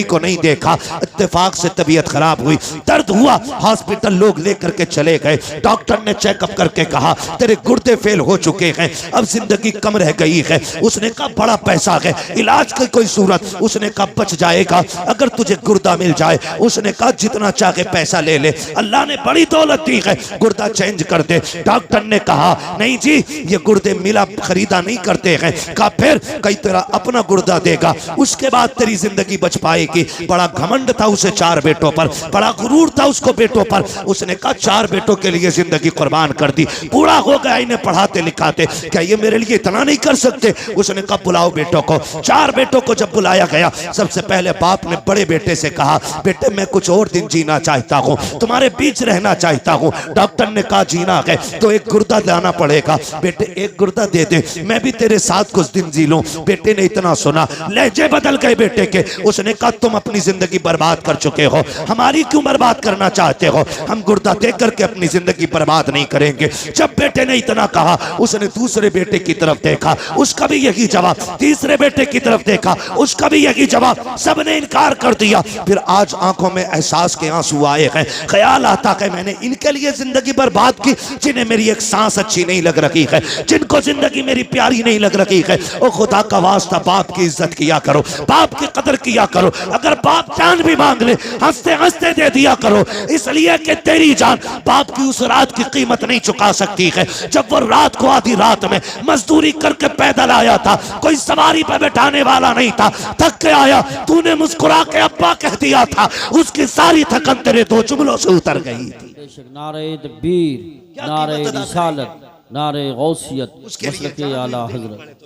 को नहीं देखा। इत्तेफाक से तबीयत खराब हुई, दर्द हुआ, हॉस्पिटल लोग लेकर के चले गए। डॉक्टर ने चेकअप करके कहा तेरे गुर्दे फेल हो चुके हैं, अब जिंदगी कम रह गई है। उसने कहा बड़ा पैसा है, इलाज की कोई सूरत? उसने कहा बच जाएगा अगर तुझे गुर्दा मिल जाए। उसने कहा जितना चाहे पैसा ले ले, अल्लाह ने बड़ी दौलत दी है, गुर्दा चेंज कर दे। डॉक्टर ने कहा नहीं जी ये गुर्दे मिला खरीदा नहीं करते हैं। कहा फिर? कई तेरा अपना गुर्दा देगा, उसके बाद तेरी जिंदगी बच पाएगी। बड़ा घमंड था उसे 4 बेटों पर, बड़ा गुरूर था उसको बेटों पर। उसने कहा 4 बेटों के लिए जिंदगी कुर्बान कर दी, बूढ़ा हो गया इन्हें पढ़ाते लिखाते, क्या ये मेरे लिए इतना नहीं कर सकते? उसने कहा बुलाओ बेटों को। 4 बेटों को जब बुलाया गया, सबसे पहले बाप ने बड़े बेटे से कहा बेटे मैं कुछ और दिन जीना चाहता हूँ, तुम्हारे बीच रहना चाहता हूँ। डॉक्टर ने कहा जीना है तो एक गुर्दा लाना पड़ेगा। बेटे एक गुर्दा दे दे, मैं भी तेरे साथ कुछ दिन जी लूं। बेटे ने इतना सुना, लहजे बदल गए बेटे के। उसने कहा तुम अपनी जिंदगी बर्बाद कर चुके हो, हमारी क्यों बर्बाद करना चाहते हो? हम गुर्दा दे करके अपनी जिंदगी बर्बाद नहीं करेंगे। जब बेटे ने इतना कहा, उसने दूसरे बेटे की तरफ देखा, उसका भी यही जवाब। तीसरे बेटे की तरफ देखा, उसका भी यही जवाब। सबने इनकार कर दिया। फिर आज आंखों में एहसास के आंसू आए हैं। ख्याल आता है मैंने इनके लिए जिंदगी बर्बाद की जिन्हें मेरी एक सांस अच्छी नहीं लग रही है, जिनको जिंदगी मेरी प्यारी नहीं लग रही है। ओ खुदा का वास्ता बाप की इज्जत किया करो, बाप की कदर किया करो। अगर बाप जान भी मांग ले हंसते हंसते दे दिया करो, इसलिए कि तेरी जान बाप की उस रात की कीमत नहीं चुका सकती है जब वो रात को आधी रात में मजदूरी करके पैदल आया आया था, कोई सवारी पे बैठाने वाला नहीं था। थक के आया, तूने मुस्कुरा के अब्बा कह दिया था, उसकी सारी थकन तेरे दो जुमलों से उतर गई थी। बेशक नारे तकबीर, नारे रिसालत, नारे गौसियत, मसलके आला हजरत।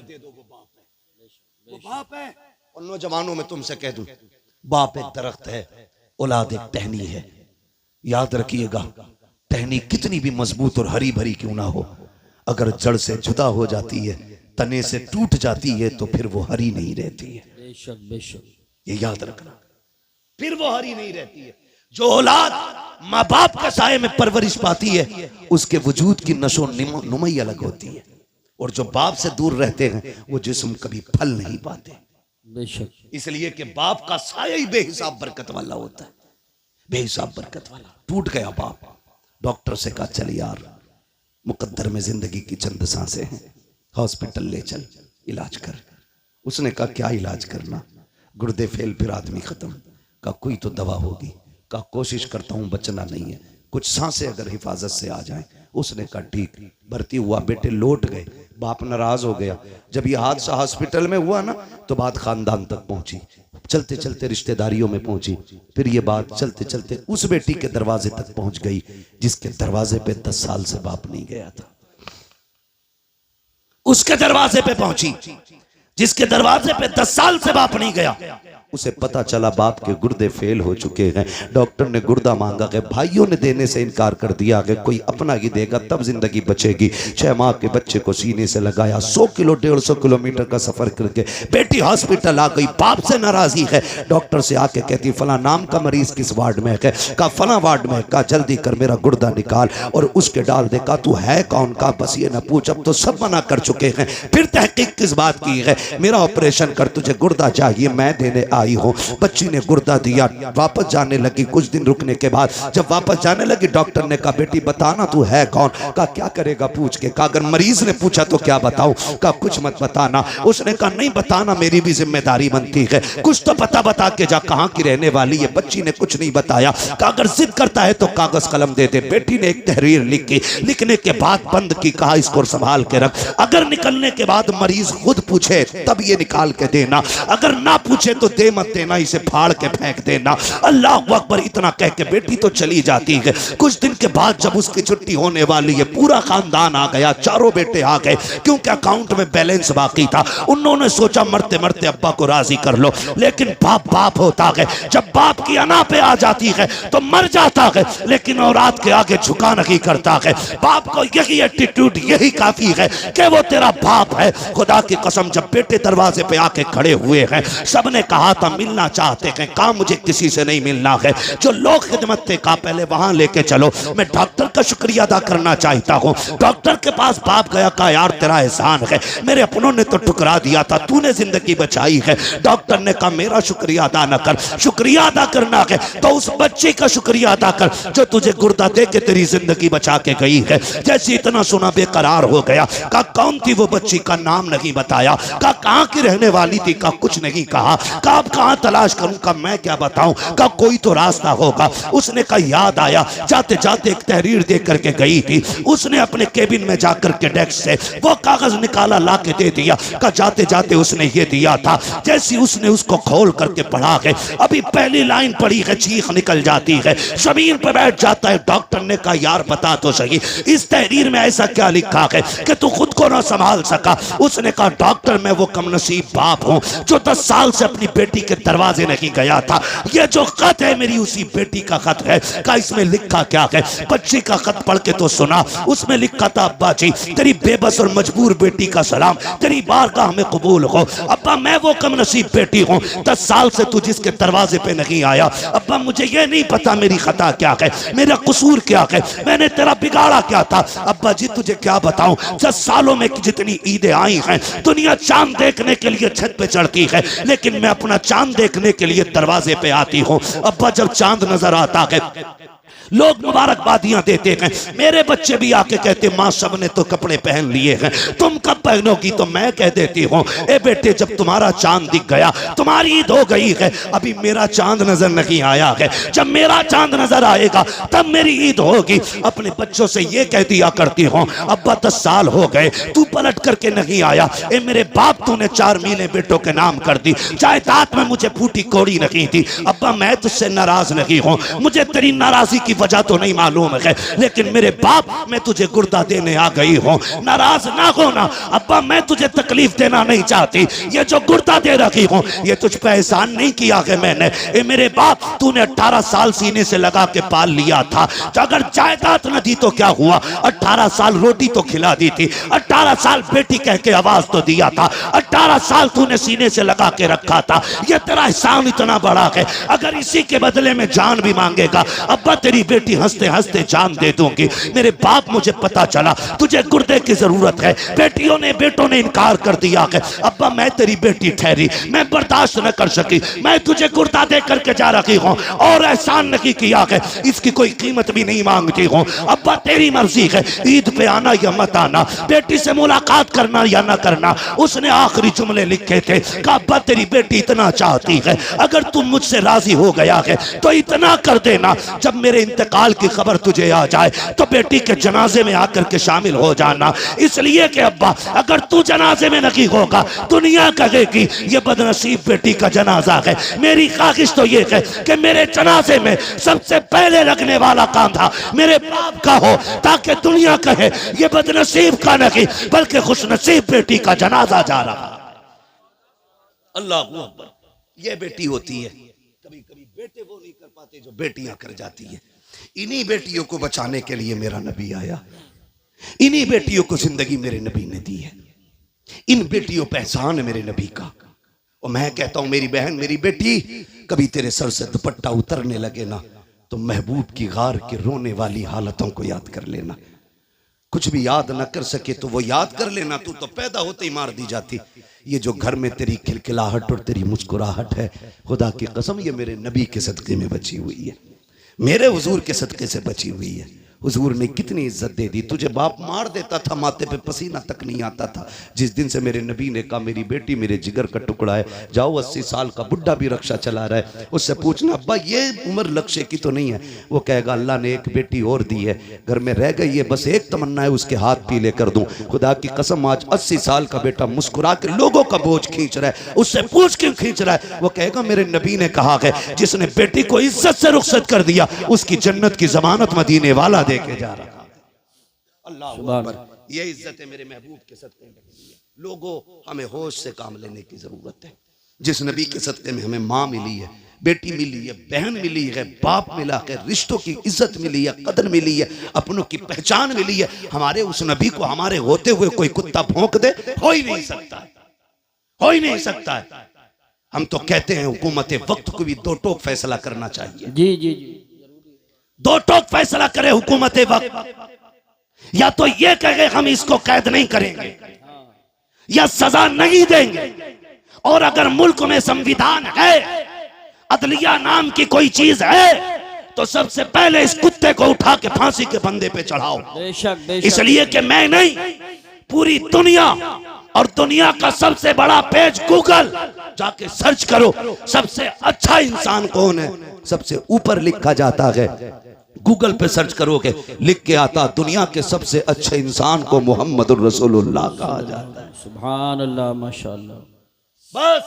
वो बाप है। और नौजवानों में तुमसे कह दूं, बाप एक दरख्त है, औलाद एक टहनी है। याद रखिएगा, टहनी कितनी भी मजबूत और हरी भरी क्यों ना हो, अगर जड़ से जुदा हो जाती है, तने से टूट जाती है, तो फिर वो हरी नहीं रहती है। बेशक बेशक, ये याद रखना, फिर वो हरी नहीं रहती है। जो औलाद माँ बाप के साये में परवरिश पाती है, उसके वजूद की नशो नुमई अलग होती है। और जो बाप से दूर रहते हैं, वो जिस्म कभी फल नहीं पाते। बेशक, इसलिए कि बाप का साया ही बेहिसाब बरकत वाला होता है, बेहिसाब बरकत वाला। टूट गया बाप, डॉक्टर से कहा चल यार, मुकद्दर में जिंदगी की चंद सांसें हैं, हॉस्पिटल ले चल, इलाज कर। उसने कहा क्या इलाज करना, गुर्दे फेल, फिर आदमी खत्म। कहा कोई तो दवा होगी। कहा कोशिश करता हूं, बचना नहीं है, कुछ सांसें अगर हिफाजत से आ जाएं। उसने कहा ठीक। भर्ती हुआ, बेटे लौट गए। बाप नाराज हो गया। जब यह हादसा हॉस्पिटल में हुआ ना, तो बात खानदान तक पहुंची, चलते चलते रिश्तेदारियों में पहुंची, फिर ये बात चलते चलते उस बेटी के दरवाजे तक पहुंच गई जिसके दरवाजे पे 10 साल से बाप नहीं गया था। उसके दरवाजे पे पहुंची जिसके दरवाजे पे 10 साल से बाप नहीं गया। उसे पता चला बाप के गुर्दे फेल हो चुके हैं। डॉक्टर ने गुर्दा मांगा गया, भाइयों ने देने से इनकार कर दिया कि कोई अपना ही देगा तब जिंदगी बचेगी। 6 माह के बच्चे को सीने से लगाया, 100 किलो 150 किलोमीटर का सफर करके बेटी हॉस्पिटल आ गई। बाप से नाराजगी है, डॉक्टर से आके कहती फला नाम का मरीज किस वार्ड में है? कहा फला वार्ड में। कहा जल्दी कर मेरा गुर्दा निकाल और उसके डाल दे। कहा तू है कौन? का बस ये ना पूछ, अब तो सब मना कर चुके हैं, फिर तहकीक किस बात की है? मेरा ऑपरेशन कर, तुझे गुर्दा चाहिए, मैं देने आई हूं। बच्ची ने गुर्दा दिया, वापस जाने लगी। कुछ दिन रुकने के बाद जब वापस जाने लगी, डॉक्टर ने कहा बेटी बताना तू है कौन? कहा क्या करेगा पूछ के? कहा अगर मरीज ने पूछा तो क्या बताऊं? कहा कुछ मत बताना। उसने कहा नहीं बताना, मेरी भी जिम्मेदारी बनती है, कुछ तो पता बता के जा, कहां की रहने वाली है? बच्ची ने कुछ नहीं बताया। कहा अगर जिद करता है तो कागज कलम दे दे। बेटी ने एक तहरीर लिखी, लिखने के बाद बंद की, कहा इसको संभाल के रख, अगर निकलने के बाद मरीज खुद पूछे तब ये निकाल के देना, अगर ना पूछे तो दे मत देना, इसे फाड़ के फेंक देना। अल्लाह अकबर। इतना कह के बेटी तो चली जाती है। कुछ दिन के बाद जब उसकी छुट्टी होने वाली है, पूरा खानदान आ गया, चारों बेटे आ गए, क्योंकि अकाउंट में बैलेंस बाकी था। उन्होंने सोचा मरते मरते अब्बा को राजी कर लो, लेकिन बाप बाप होता है, जब बाप की अना पे आ जाती है तो मर जाता है, लेकिन औलाद के आगे झुका नहीं करता है। बाप को यही एटीट्यूड, यही काफी है कि वो तेरा बाप है। खुदा की कसम, जब बेटे दरवाजे पे आके खड़े हुए हैं, सबने कहा था मिलना चाहते हैं, कहा मुझे किसी से नहीं मिलना है। जो लोग खिदमत थे, कहा पहले वहां लेके चलो, मैं डॉक्टर का शुक्रिया अदा करना चाहता हूं। डॉक्टर के पास बाप गया, कहा यार तेरा एहसान है, मेरे अपनों ने तो ठुकरा दिया था, तूने जिंदगी बचाई है। डॉक्टर ने कहा मेरा शुक्रिया अदा न कर, शुक्रिया अदा करना है तो उस बच्चे का शुक्रिया अदा कर जो तुझे गुर्दा दे के तेरी जिंदगी बचा के गई है। जैसे इतना सुना बेकरार हो गया। कहा कौन थी वो बच्ची? का नाम नहीं बताया। कहा कहां की रहने वाली थी? का कुछ नहीं कहा। कहा अब कहां तलाश करूं? का मैं क्या बताऊं? का कोई तो रास्ता होगा। उसने कहा याद आया, जाते जाते एक तहरीर दे करके गई थी। उसने अपने केबिन में जाकर के डेस्क से वो कागज निकाला, ला के दे दिया। का जाते जाते उसने ये दिया था। जैसी उसने उसको खोल करके पढ़ा है, अभी पहली लाइन पढ़ी है, चीख निकल जाती है, जमीन पर बैठ जाता है। डॉक्टर ने कहा यार बता तो सही, इस तहरीर में ऐसा क्या लिखा है कि तू खुद को ना संभाल सका? उसने कहा डॉक्टर मैं वो कमनसीब बाप हूं जो 10 साल से अपनी बेटी के दरवाजे नहीं गया था। ये जो खत है मेरी उसी बेटी का खत है। का इसमें लिखा क्या है? बच्ची का खत पढ़ के तो सुना। उसमें लिखा था अब्बा जी तेरी बेबस और मजबूर बेटी का सलाम, तेरी बारगाह में कबूल हो। अब्बा मैं वो कमनसीब बेटी हूँ, 10 साल से तू जिसके दरवाजे पे नहीं आया। अब्बा मुझे ये नहीं पता मेरी खता क्या है, मेरा कसूर क्या है, मैंने तेरा बिगाड़ा क्या था। अब्बा जी तुझे क्या बताऊं, 10 सालों में जितनी ईदें आई हैं, दुनिया चांद देखने के लिए छत पे चढ़ती है, लेकिन मैं अपना चांद देखने के लिए दरवाजे पे आती हूँ। अब्बा जब चांद नजर आता है लोग मुबारकबादियां देते हैं, मेरे बच्चे भी आके कहते माँ सब ने तो कपड़े पहन लिए हैं, तुम कब बहनों की तो मैं कह देती हूँ, ए बेटे जब तुम्हारा चांद दिख गया, तुम्हारी ईद हो गई है, अभी मेरा चांद नजर नहीं आया है, जब मेरा चांद नजर आएगा तब मेरी ईद होगी। अपने बच्चों से ये कह दिया करती हूँ, अब्बा 10 साल हो गए तू पलट करके नहीं आया, ए मेरे बाप तूने 4 मीलें बेटों के नाम कर दी, जायदाद में मुझे फूटी कोड़ी नहीं थी, अब्बा मैं तुझसे नाराज नहीं हूँ, मुझे तेरी नाराजगी की वजह तो नहीं मालूम है, लेकिन मेरे बाप मैं तुझे गुर्दा देने आ गई हूँ, नाराज ना होना अब्बा, मैं तुझे तकलीफ देना नहीं चाहती, ये जो गुर्दा दे रखी हूँ ये तुझ पे एहसान नहीं किया है मैंने, ए मेरे बाप तूने 18 साल सीने से लगा के पाल लिया था, तो अगर जायदाद न दी तो क्या हुआ, 18 साल रोटी तो खिला दी थी, 18 साल बेटी कह के आवाज तो दिया था, 18 साल तूने सीने से लगा के रखा था, ये तेरा एहसान इतना बड़ा है, अगर इसी के बदले में जान भी मांगेगा अब्बा तेरी बेटी हंसते हंसते जान दे दूंगी। मेरे बाप मुझे पता चला तुझे गुर्दे की जरूरत है, बेटियों ने बेटों ने इनकार कर दिया है, अब्बा मैं तेरी बेटी ठहरी, मैं बर्दाश्त न कर सकी, मैं तुझे गुर्दा दे करके जा रही हूँ और एहसान नहीं किया है, इसकी कोई कीमत भी नहीं मांगती हूँ, अब्बा तेरी मर्जी है, ईद पे आना या मत आना, बेटी से मुलाकात करना या ना करना। उसने आखिरी जुमले लिखे थे, कहा अब्बा तेरी बेटी इतना चाहती है, अगर तुम मुझसे राजी हो गया है तो इतना कर देना, जब मेरे इंतकाल की खबर तुझे आ जाए तो बेटी के जनाजे में आकर के शामिल हो जाना, इसलिए कि अब्बा अगर तू जनाजे में नहीं होगा दुनिया कहेगी ये बदनसीब बेटी का जनाजा है, मेरी ख्वाहिश तो ये है कि मेरे जनाजे में सबसे पहले लगने वाला कांधा मेरे बाप का हो, ताकि दुनिया कहे ये बदनसीब का नहीं बल्कि खुशनसीब बेटी का जनाजा जा रहा। अल्लाह अकबर, ये बेटी होती है, कभी कभी बेटे वो नहीं कर पाते जो बेटियां कर जाती है, इन्हीं बेटियों को बचाने के लिए मेरा नबी आया, इन्हीं बेटियों को जिंदगी मेरे नबी ने दी है, इन बेटियों पे एहसान है मेरे नबी का। और मैं कहता हूं मेरी बहन मेरी बेटी, कभी तेरे सर से दुपट्टा उतरने लगे ना तो महबूब की गार के रोने वाली हालतों को याद कर लेना, कुछ भी याद न कर सके तो वो याद कर लेना, तू तो पैदा होते ही मार दी जाती। ये जो घर में तेरी खिलखिलाहट और तेरी मुस्कुराहट है, खुदा की कसम ये मेरे नबी के सदके में बची हुई है, मेरे हुजूर के सदके से बची हुई है। हुजूर ने कितनी इज्जत दे दी, तुझे बाप मार देता था माथे पे पसीना तक नहीं आता था, जिस दिन से मेरे नबी ने कहा मेरी बेटी मेरे जिगर का टुकड़ा है, जाओ 80 साल का बुढ़ा भी रक्षा चला रहा है उससे पूछना अब्बा ये उम्र लक्ष्य की तो नहीं है, वो कहेगा अल्लाह ने एक बेटी और दी है, घर में रह गई है, बस एक तमन्ना है उसके हाथ पीले कर दूं। खुदा की कसम आज 80 साल का बेटा मुस्कुरा के लोगों का बोझ खींच रहा है, उससे पूछ क्यों खींच रहा है, वो कहेगा मेरे नबी ने कहा है जिसने बेटी को इज्जत से रुखसत कर दिया उसकी जन्नत की जमानत मदीने वाला देके जा रहा। अल्लाह अकबर, ये इज्जत है मेरे महबूब के सदके में। लोगों हमें होश से काम लेने की जरूरत है, जिस नबी के सदके में हमें माँ मिली है, बेटी मिली है, बहन मिली है, बाप मिला है, रिश्तों की इज्जत मिली है, कदर मिली है, अपनों की पहचान मिली है, हमारे उस नबी को हमारे होते हुए कोई कुत्ता भौंक दे हो ही नहीं सकता, हो ही नहीं सकता है। हम तो कहते हैं हुकूमत वक्त को भी दो टोक फैसला करना चाहिए, जी जी जी, दो टोक फैसला करे हुकूमत वक्त, या तो ये कहे हम इसको कैद नहीं करेंगे या सजा नहीं देंगे, और अगर मुल्क में संविधान है, अदलिया नाम की कोई चीज है, तो सबसे पहले इस कुत्ते को उठा के फांसी के फंदे पे चढ़ाओ। बेशक बेशक, इसलिए कि मैं नहीं, पूरी दुनिया, और दुनिया का सबसे बड़ा पेज गूगल, जाके सर्च करो सबसे अच्छा इंसान कौन है, सबसे ऊपर लिखा जाता है, गूगल पे सर्च करोगे लिख के आता दुनिया के सबसे अच्छे इंसान को मोहम्मदुर रसूलुल्लाह कहा जाता है। सुभान अल्लाह माशाअल्लाह। बस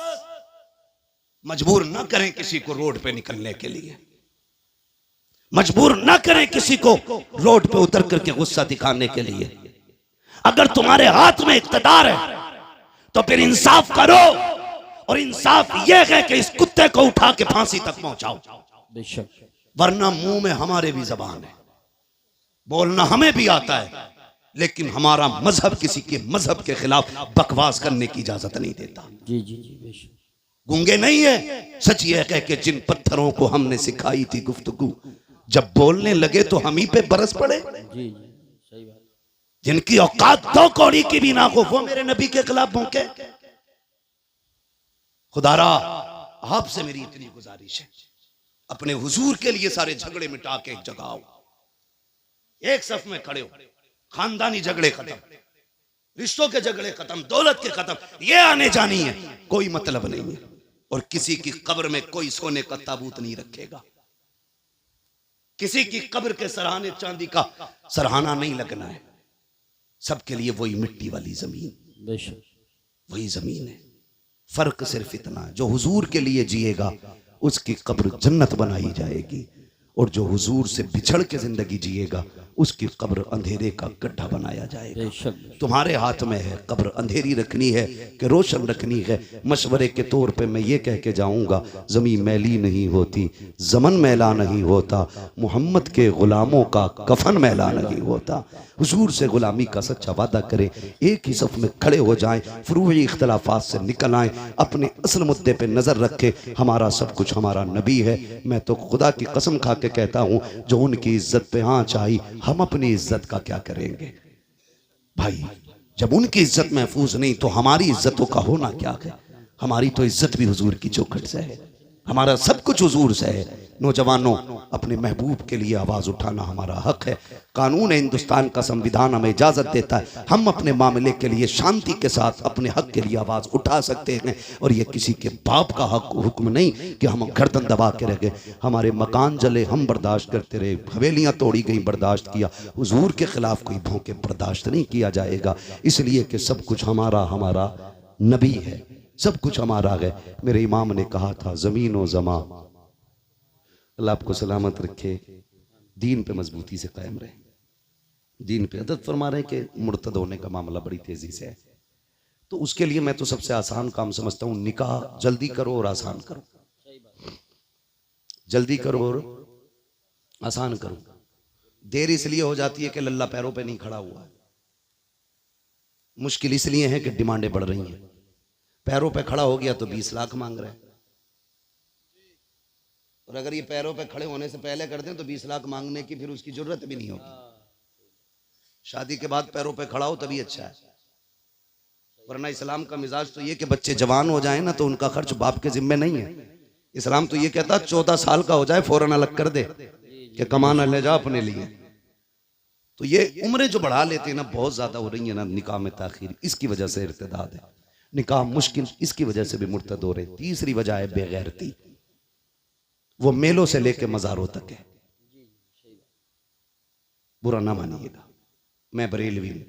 मजबूर ना करें किसी को रोड पे निकलने के लिए, मजबूर ना करें किसी को रोड पे उतर करके गुस्सा दिखाने के लिए। अगर तुम्हारे हाथ में इख्तियार है तो फिर इंसाफ करो, और इंसाफ यह है कि इस कुत्ते को उठा के फांसी तक पहुंचाओ। बेशक, वरना मुंह में हमारे भी जबान है, बोलना हमें भी आता है, लेकिन हमारा मजहब किसी के मजहब के खिलाफ बकवास करने की इजाजत नहीं देता। जी जी जी, बेशक। गूंगे नहीं है, सच ये कह के जिन पत्थरों को हमने सिखाई थी गुफ्तगू, जब बोलने लगे तो हम ही पे बरस पड़े। जी जी, सही बात। जिनकी औकात दो कौड़ी की भी ना हो, वो मेरे नबी के खिलाफ भौंके। खुदारा आपसे मेरी इतनी गुजारिश है, अपने हुजूर के लिए सारे झगड़े मिटा के एक जगह आओ, एक सफ में खड़े हो, खानदानी झगड़े खत्म, रिश्तों के झगड़े खत्म, दौलत के खत्म, ये आने जानी है, कोई मतलब नहीं है। और किसी की कब्र में कोई सोने का ताबूत नहीं रखेगा, किसी की कब्र के सराहने चांदी का सराहना नहीं लगना है। सबके लिए वही मिट्टी वाली जमीन, बेशक वही जमीन है। फर्क सिर्फ इतना है, जो हुजूर के लिए जिएगा उसकी कब्र जन्नत बनाई जाएगी, और जो हुजूर से बिछड़ के जिंदगी जिएगा उसकी कब्र अंधेरे का गड्ढा बनाया जाएगा। बेशक तुम्हारे हाथ में है कब्र अंधेरी रखनी है कि रोशन रखनी है। मशवरे के तौर पे मैं ये कह के जाऊंगा, ज़मीन मैली नहीं होती, ज़मन मैला नहीं होता, मोहम्मद के गुलामों का कफन मैला नहीं होता। हुजूर से गुलामी का सच्चा वादा करें, एक ही सफ में खड़े हो जाएं, फुरूई इख्तलाफात से निकल आएं, अपने असल मुद्दे पे नज़र रखें। हमारा सब कुछ हमारा नबी है। मैं तो खुदा की कसम खा के कहता हूँ, जो उनकी इज्जत पे आँच आई, हम अपनी इज्जत का क्या करेंगे भाई? जब उनकी इज्जत महफूज नहीं तो हमारी इज्जतों का होना क्या है? हमारी तो इज्जत भी हुजूर की चौखट से है, हमारा सब कुछ हुजूर से है। नौजवानों, अपने महबूब के लिए आवाज उठाना हमारा हक है। कानून हिंदुस्तान का संविधान हमें इजाजत देता है, हम अपने मामले के लिए शांति के साथ अपने हक के लिए आवाज उठा सकते हैं। और ये किसी के बाप का हक हुक्म नहीं कि हम गर्दन दबा के रह गए। हमारे मकान जले हम बर्दाश्त करते रहे, हवेलियां तोड़ी गई बर्दाश्त किया, हुजूर के खिलाफ कोई भौंके बर्दाश्त नहीं किया जाएगा। इसलिए कि सब कुछ हमारा हमारा नबी है, सब कुछ हमारा है। मेरे इमाम ने कहा था, जमीन व जमा, अल्लाह आपको सलामत रखे, दीन पे मजबूती से कायम रहे। दीन पे अदद फरमा रहे हैं कि मुर्तद होने का मामला बड़ी तेजी से है, तो उसके लिए मैं तो सबसे आसान काम समझता हूँ, निकाह जल्दी करो और आसान करो, जल्दी करो और आसान करो। देर इसलिए हो जाती है कि लल्ला पैरों पे नहीं खड़ा हुआ है, मुश्किल इसलिए है कि डिमांडें बढ़ रही हैं। पैरों पे खड़ा हो गया तो 20 लाख मांग रहे हैं, और अगर ये पैरों पे खड़े होने से पहले कर दें तो 20 लाख मांगने की फिर उसकी जरूरत भी नहीं होगी। शादी के बाद पैरों पे खड़ा हो तभी अच्छा है, वरना इस्लाम का मिजाज तो ये कि बच्चे जवान हो जाए ना तो उनका खर्च बाप के जिम्मे नहीं है। इस्लाम तो ये कहता 14 साल का हो जाए फौरन अलग कर दे कि कमाना ले जा अपने लिए। तो ये उम्रें जो बढ़ा लेते हैं ना, बहुत ज्यादा हो रही है ना निकाह में ताखीर, इसकी वजह से इर्तिदाद है। निकाह मुश्किल इसकी वजह से भी मुर्तद हो रहे। तीसरी वजह है बेगैरती, वो मेलों से लेके मज़ारों तक है। बुरा ना मानिएगा, मैं बरेलवी हूं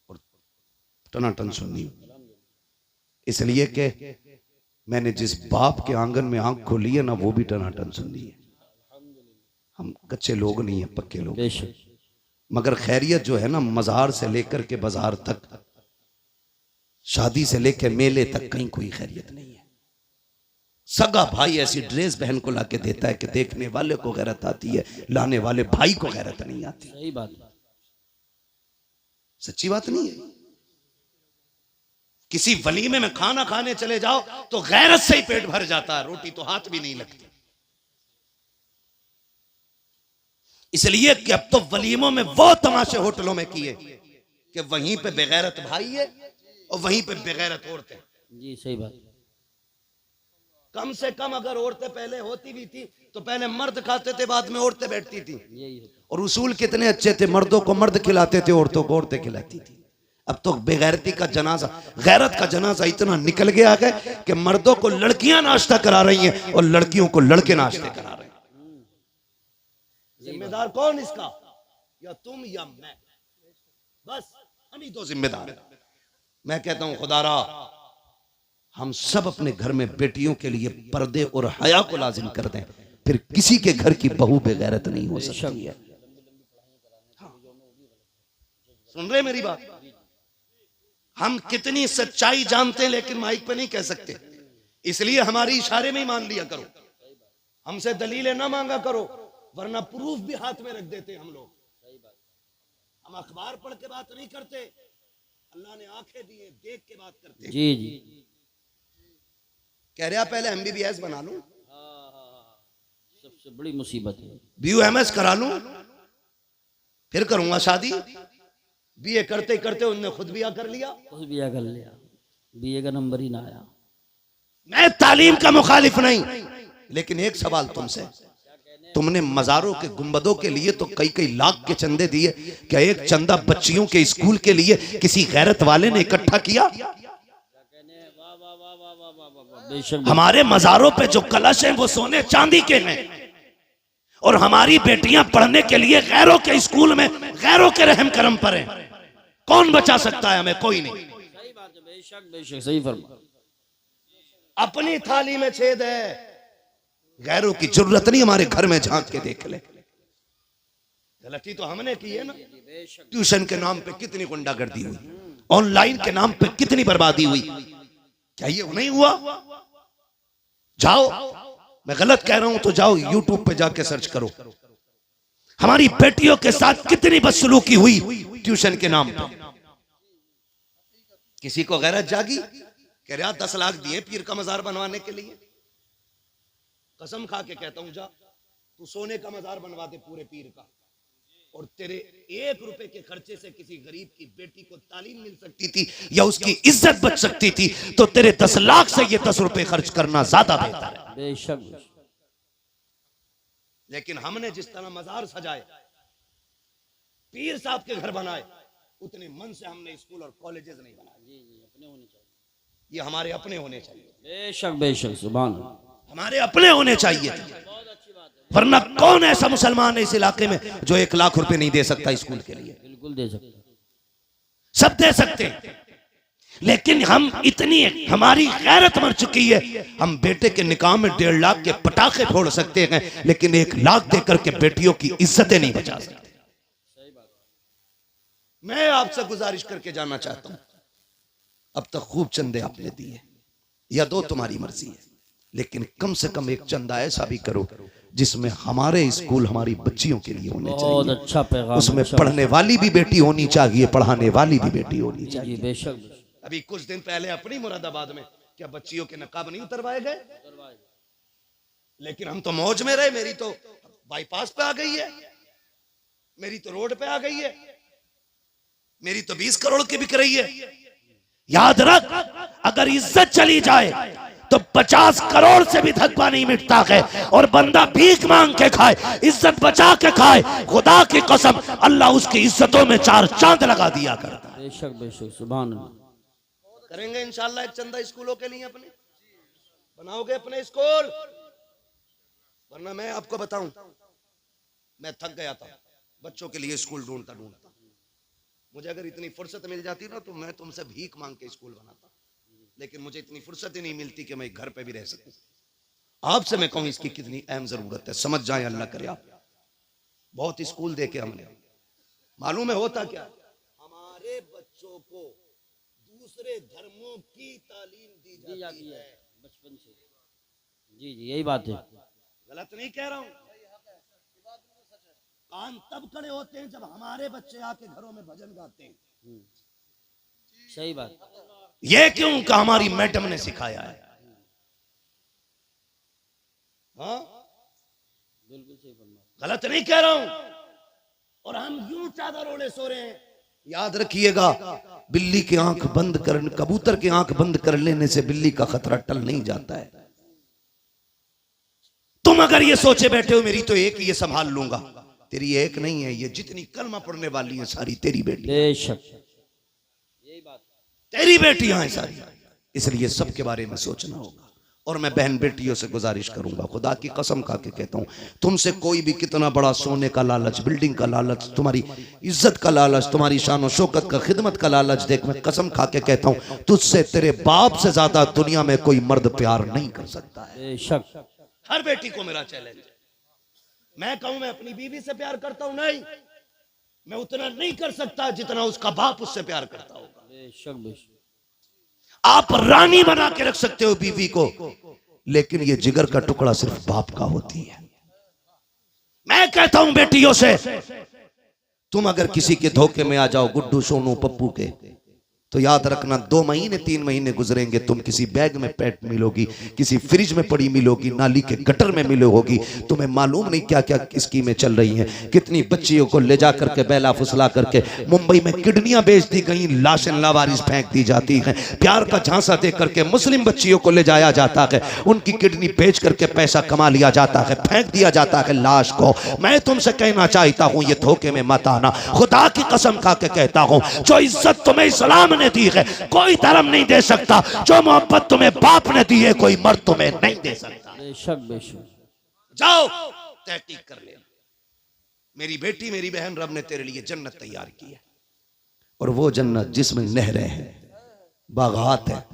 और टनाटन सुन्नी हूं, इसलिए कि मैंने जिस बाप के आंगन में आंख खोली है ना, वो भी टनाटन सुन्नी है। हम कच्चे लोग नहीं है, पक्के लोग। मगर खैरियत जो है ना, मज़ार से लेकर के बाजार तक, शादी से लेकर मेले तक, कहीं कोई खैरियत नहीं है। सगा भाई ऐसी ड्रेस बहन को लाके देता है कि देखने वाले को गैरत आती है, लाने वाले भाई को गैरत नहीं आती। सही बात, सच्ची बात नहीं है। किसी वलीमे में खाना खाने चले जाओ तो गैरत से ही पेट भर जाता है, रोटी तो हाथ भी नहीं लगती। इसलिए कि अब तो वलीमों में वो तमाशे होटलों में किए कि वहीं पे बेगैरत भाई है और वहीं पे बेगैरत औरतें। जी सही बात। कम से कम अगर औरतें पहले होती भी थी तो पहले मर्द खाते थे, बाद में औरतें बैठती थी। और उसूल कितने अच्छे थे, मर्दों को मर्द खिलाते थे, औरतों को औरतें खिलाती थी। अब तो बेगैरती का जनाजा, गैरत का जनाजा इतना निकल गया है कि मर्दों को लड़कियां नाश्ता करा रही हैं और लड़कियों को लड़के नाश्ते करा रहे हैं। जिम्मेदार कौन इसका? या तुम या मैं, बस हम ही तो जिम्मेदार हैं। मैं कहता हूं खुदारा, हम सब अपने घर में बेटियों के लिए पर्दे और हया को लाजिम कर दें, फिर किसी के घर की बहू बेगैरत नहीं हो सकती है। सुन रहे मेरी बात? हम कितनी सच्चाई जानते हैं लेकिन माइक पे नहीं कह सकते, इसलिए हमारी इशारे में ही मान लिया करो। हमसे दलीलें ना मांगा करो, वरना प्रूफ भी हाथ में रख देते हम लोग। हम अखबार पढ़ के बात नहीं करते, अल्लाह ने आंखें दी है, देख के बात करते। जी जी, कह रहा पहले MBBS बना लूं, सबसे बड़ी मुसीबत है। BUMS करा लूं, फिर करूंगा शादी। BA करते करते उन्होंने खुद बिया कर लिया, खुद बिया कर लिया, BA का नंबर ही ना आया। मैं तालीम का मुखालिफ नहीं, लेकिन एक सवाल तुमसे, तुमने मजारों के गुंबदों के लिए तो कई कई लाख के चंदे दिए, क्या एक चंदा बच्चियों के स्कूल के लिए किसी गैरत वाले ने इकट्ठा किया? बेशक हमारे मजारों पे जो कलश हैं वो सोने चांदी के हैं, और हमारी बेटियां पढ़ने के लिए गैरों के स्कूल में गैरों के रहम करम पर हैं। कौन बचा सकता है हमें? कोई नहीं। सही बात है, बेशक बेशक सही फरमा। अपनी थाली में छेद है, गैरों की जरूरत नहीं हमारे घर में झांक के देख ले। गलती तो हमने की है ना। ट्यूशन के नाम पे कितनी गुंडागर्दी हुई, ऑनलाइन के नाम पे कितनी बर्बादी हुई, क्या ये नहीं हुआ? जाओ, मैं गलत कह रहा हूं तो जाओ यूट्यूब पे जाके सर्च करो। हमारी बेटियों के साथ कितनी बदसलूकी हुई ट्यूशन के नाम पे। किसी को गैरत जागी? कह रहा 10 लाख दिए पीर का मजार बनवाने के लिए। कसम खा के कहता हूं, जा तू सोने का मजार बनवा दे पूरे पीर का, और तेरे 1 रुपए के खर्चे से किसी गरीब की बेटी को तालीम मिल सकती थी या उसकी इज्जत बच सकती थी, तो तेरे 10 लाख से ये 10 रुपए खर्च करना ज्यादा बेहतर है। बेशक। लेकिन हमने जिस तरह मजार सजाए, पीर साहब के घर बनाए, उतने मन से हमने स्कूल और कॉलेजेस नहीं बनाए। जी जी, अपने होने चाहिए, ये हमारे अपने होने चाहिए। बेशक बेशक, सुभान अल्लाह, हमारे अपने होने चाहिए, वरना कौन ऐसा मुसलमान है इस इलाके में जो 1 लाख रुपए नहीं दे सकता स्कूल के लिए? बिल्कुल दे सकते, सब दे सकते हैं, लेकिन हम इतनी हमारी गैरत मर चुकी है, हम बेटे के निकाह में 1.5 लाख के पटाखे फोड़ सकते हैं, लेकिन 1 लाख देकर के बेटियों की इज्जतें नहीं बचा सकते। मैं आपसे गुजारिश करके जानना चाहता हूं, अब तक खूब चंदे आपने दिए या दो, तुम्हारी मर्जी है, लेकिन कम से कम एक चंदा ऐसा भी करो जिसमें हमारे स्कूल हमारी बच्चियों के लिए होने बहुत चाहिए। अच्छा पैगाम, उसमें पढ़ने वाली भी बेटी होनी चाहिए, पढ़ाने वाली भी बेटी होनी चाहिए। जी बेशक। अभी कुछ दिन पहले अपनी मुरादाबाद में क्या बच्चियों के नकाब नहीं उतरवाए गए? लेकिन हम तो मौज में रहे। मेरी तो बाईपास पे आ गई है, मेरी तो रोड पे आ गई है, मेरी तो 20 करोड़ की बिक रही है। याद रख, अगर इज्जत चली जाए तो 50 करोड़ से भी धक्का नहीं मिटता है, और बंदा भीख मांग के खाए, इज्जत बचा के खाए, खुदा की कसम अल्लाह उसकी इज्जतों में 4 चांद लगा दिया करता है। बेशक बेशक, सुभान अल्लाह। करेंगे इंशाल्लाह एक चंदा स्कूलों के लिए, अपने बनाओगे अपने स्कूल, वरना मैं आपको बताऊं, मैं थक गया था बच्चों के लिए स्कूल ढूंढता ढूंढता। मुझे अगर इतनी फुर्सत मिल जाती ना तो मैं तुमसे भीख मांग के स्कूल बनाता, लेकिन मुझे इतनी फुर्सत ही नहीं मिलती कि मैं घर पे भी रह सकूं। आपसे मैं कहूं इसकी कितनी अहम जरूरत है, समझ जाए, अल्लाह करे। आप बहुत स्कूल देखे हमने, मालूम है होता क्या, हमारे बच्चों को दूसरे धर्मों की तालीम दी जाती है बचपन से। जी जी, यही बात है, गलत नहीं कह रहा हूं। कान तब खड़े होते हैं जब हमारे बच्चे आके घरों में भजन गाते हैं। सही बात। ये क्यों का हमारी मैडम ने सिखाया है। हाँ, बिल्कुल सही फरमा, गलत नहीं कह रहा हूं। और हम यूं चादर ओढ़े सो रहे हैं। याद रखिएगा, बिल्ली की आंख बंद कर, कबूतर की आंख बंद कर लेने से बिल्ली का खतरा टल नहीं जाता है। तुम अगर ये सोचे बैठे हो मेरी तो एक ये संभाल लूंगा, तेरी एक नहीं है, ये जितनी कलमा पढ़ने वाली है सारी तेरी बेटी, बेशक यही बात, तेरी बेटियां हैं सारी, इसलिए सबके बारे में सोचना होगा। और मैं बहन बेटियों से गुजारिश करूंगा, खुदा की कसम खा के कहता हूं, तुमसे कोई भी कितना बड़ा सोने का लालच, बिल्डिंग का लालच, तुम्हारी इज्जत का लालच, तुम्हारी शान और शौकत का, खिदमत का लालच देख, मैं कसम खा के कहता हूं तुझसे तेरे बाप से ज्यादा दुनिया में कोई मर्द प्यार नहीं कर सकता है। बेशक। हर बेटी को मेरा चैलेंज है। मैं कहूं मैं अपनी बीवी से प्यार करता हूं, नहीं, मैं उतना नहीं कर सकता जितना उसका बाप उससे प्यार करता होगा। बेशक बेशक। आप रानी बना के रख सकते हो बीवी को, लेकिन ये जिगर का टुकड़ा सिर्फ बाप का होती है। मैं कहता हूं बेटियों से, तुम अगर किसी के धोखे में आ जाओ, गुड्डू सोनू पप्पू के, तो याद रखना 2 महीने 3 महीने गुजरेंगे, तुम किसी बैग में पैट मिलोगी, किसी फ्रिज में पड़ी मिलोगी, नाली के गटर में मिलोगी। तुम्हें मालूम नहीं क्या क्या स्कीमें चल रही हैं। कितनी बच्चियों को ले जा करके बेला फुसला करके मुंबई में किडनियां बेच दी गई, लाशें लावारिस फेंक दी जाती हैं। प्यार का झांसा दे करके मुस्लिम बच्चियों को ले जाया जाता है, उनकी किडनी बेच करके पैसा कमा लिया जाता है, फेंक दिया जाता है लाश को। मैं तुमसे कहना चाहता हूं ये धोखे में मत आना। खुदा की कसम खा के कहता हूं, जो इज्जत तुम्हें इस्लाम ने दी है कोई धर्म नहीं दे सकता, जो मोहब्बत तुम्हें बाप ने दी है कोई मर्द तुम्हें नहीं दे सकता। बेशक बेशक। जाओ तहकीक कर ले। मेरी बेटी मेरी बहन, रब ने तेरे लिए जन्नत तैयार की है, और वो जन्नत जिसमें नहरें हैं, बागात है,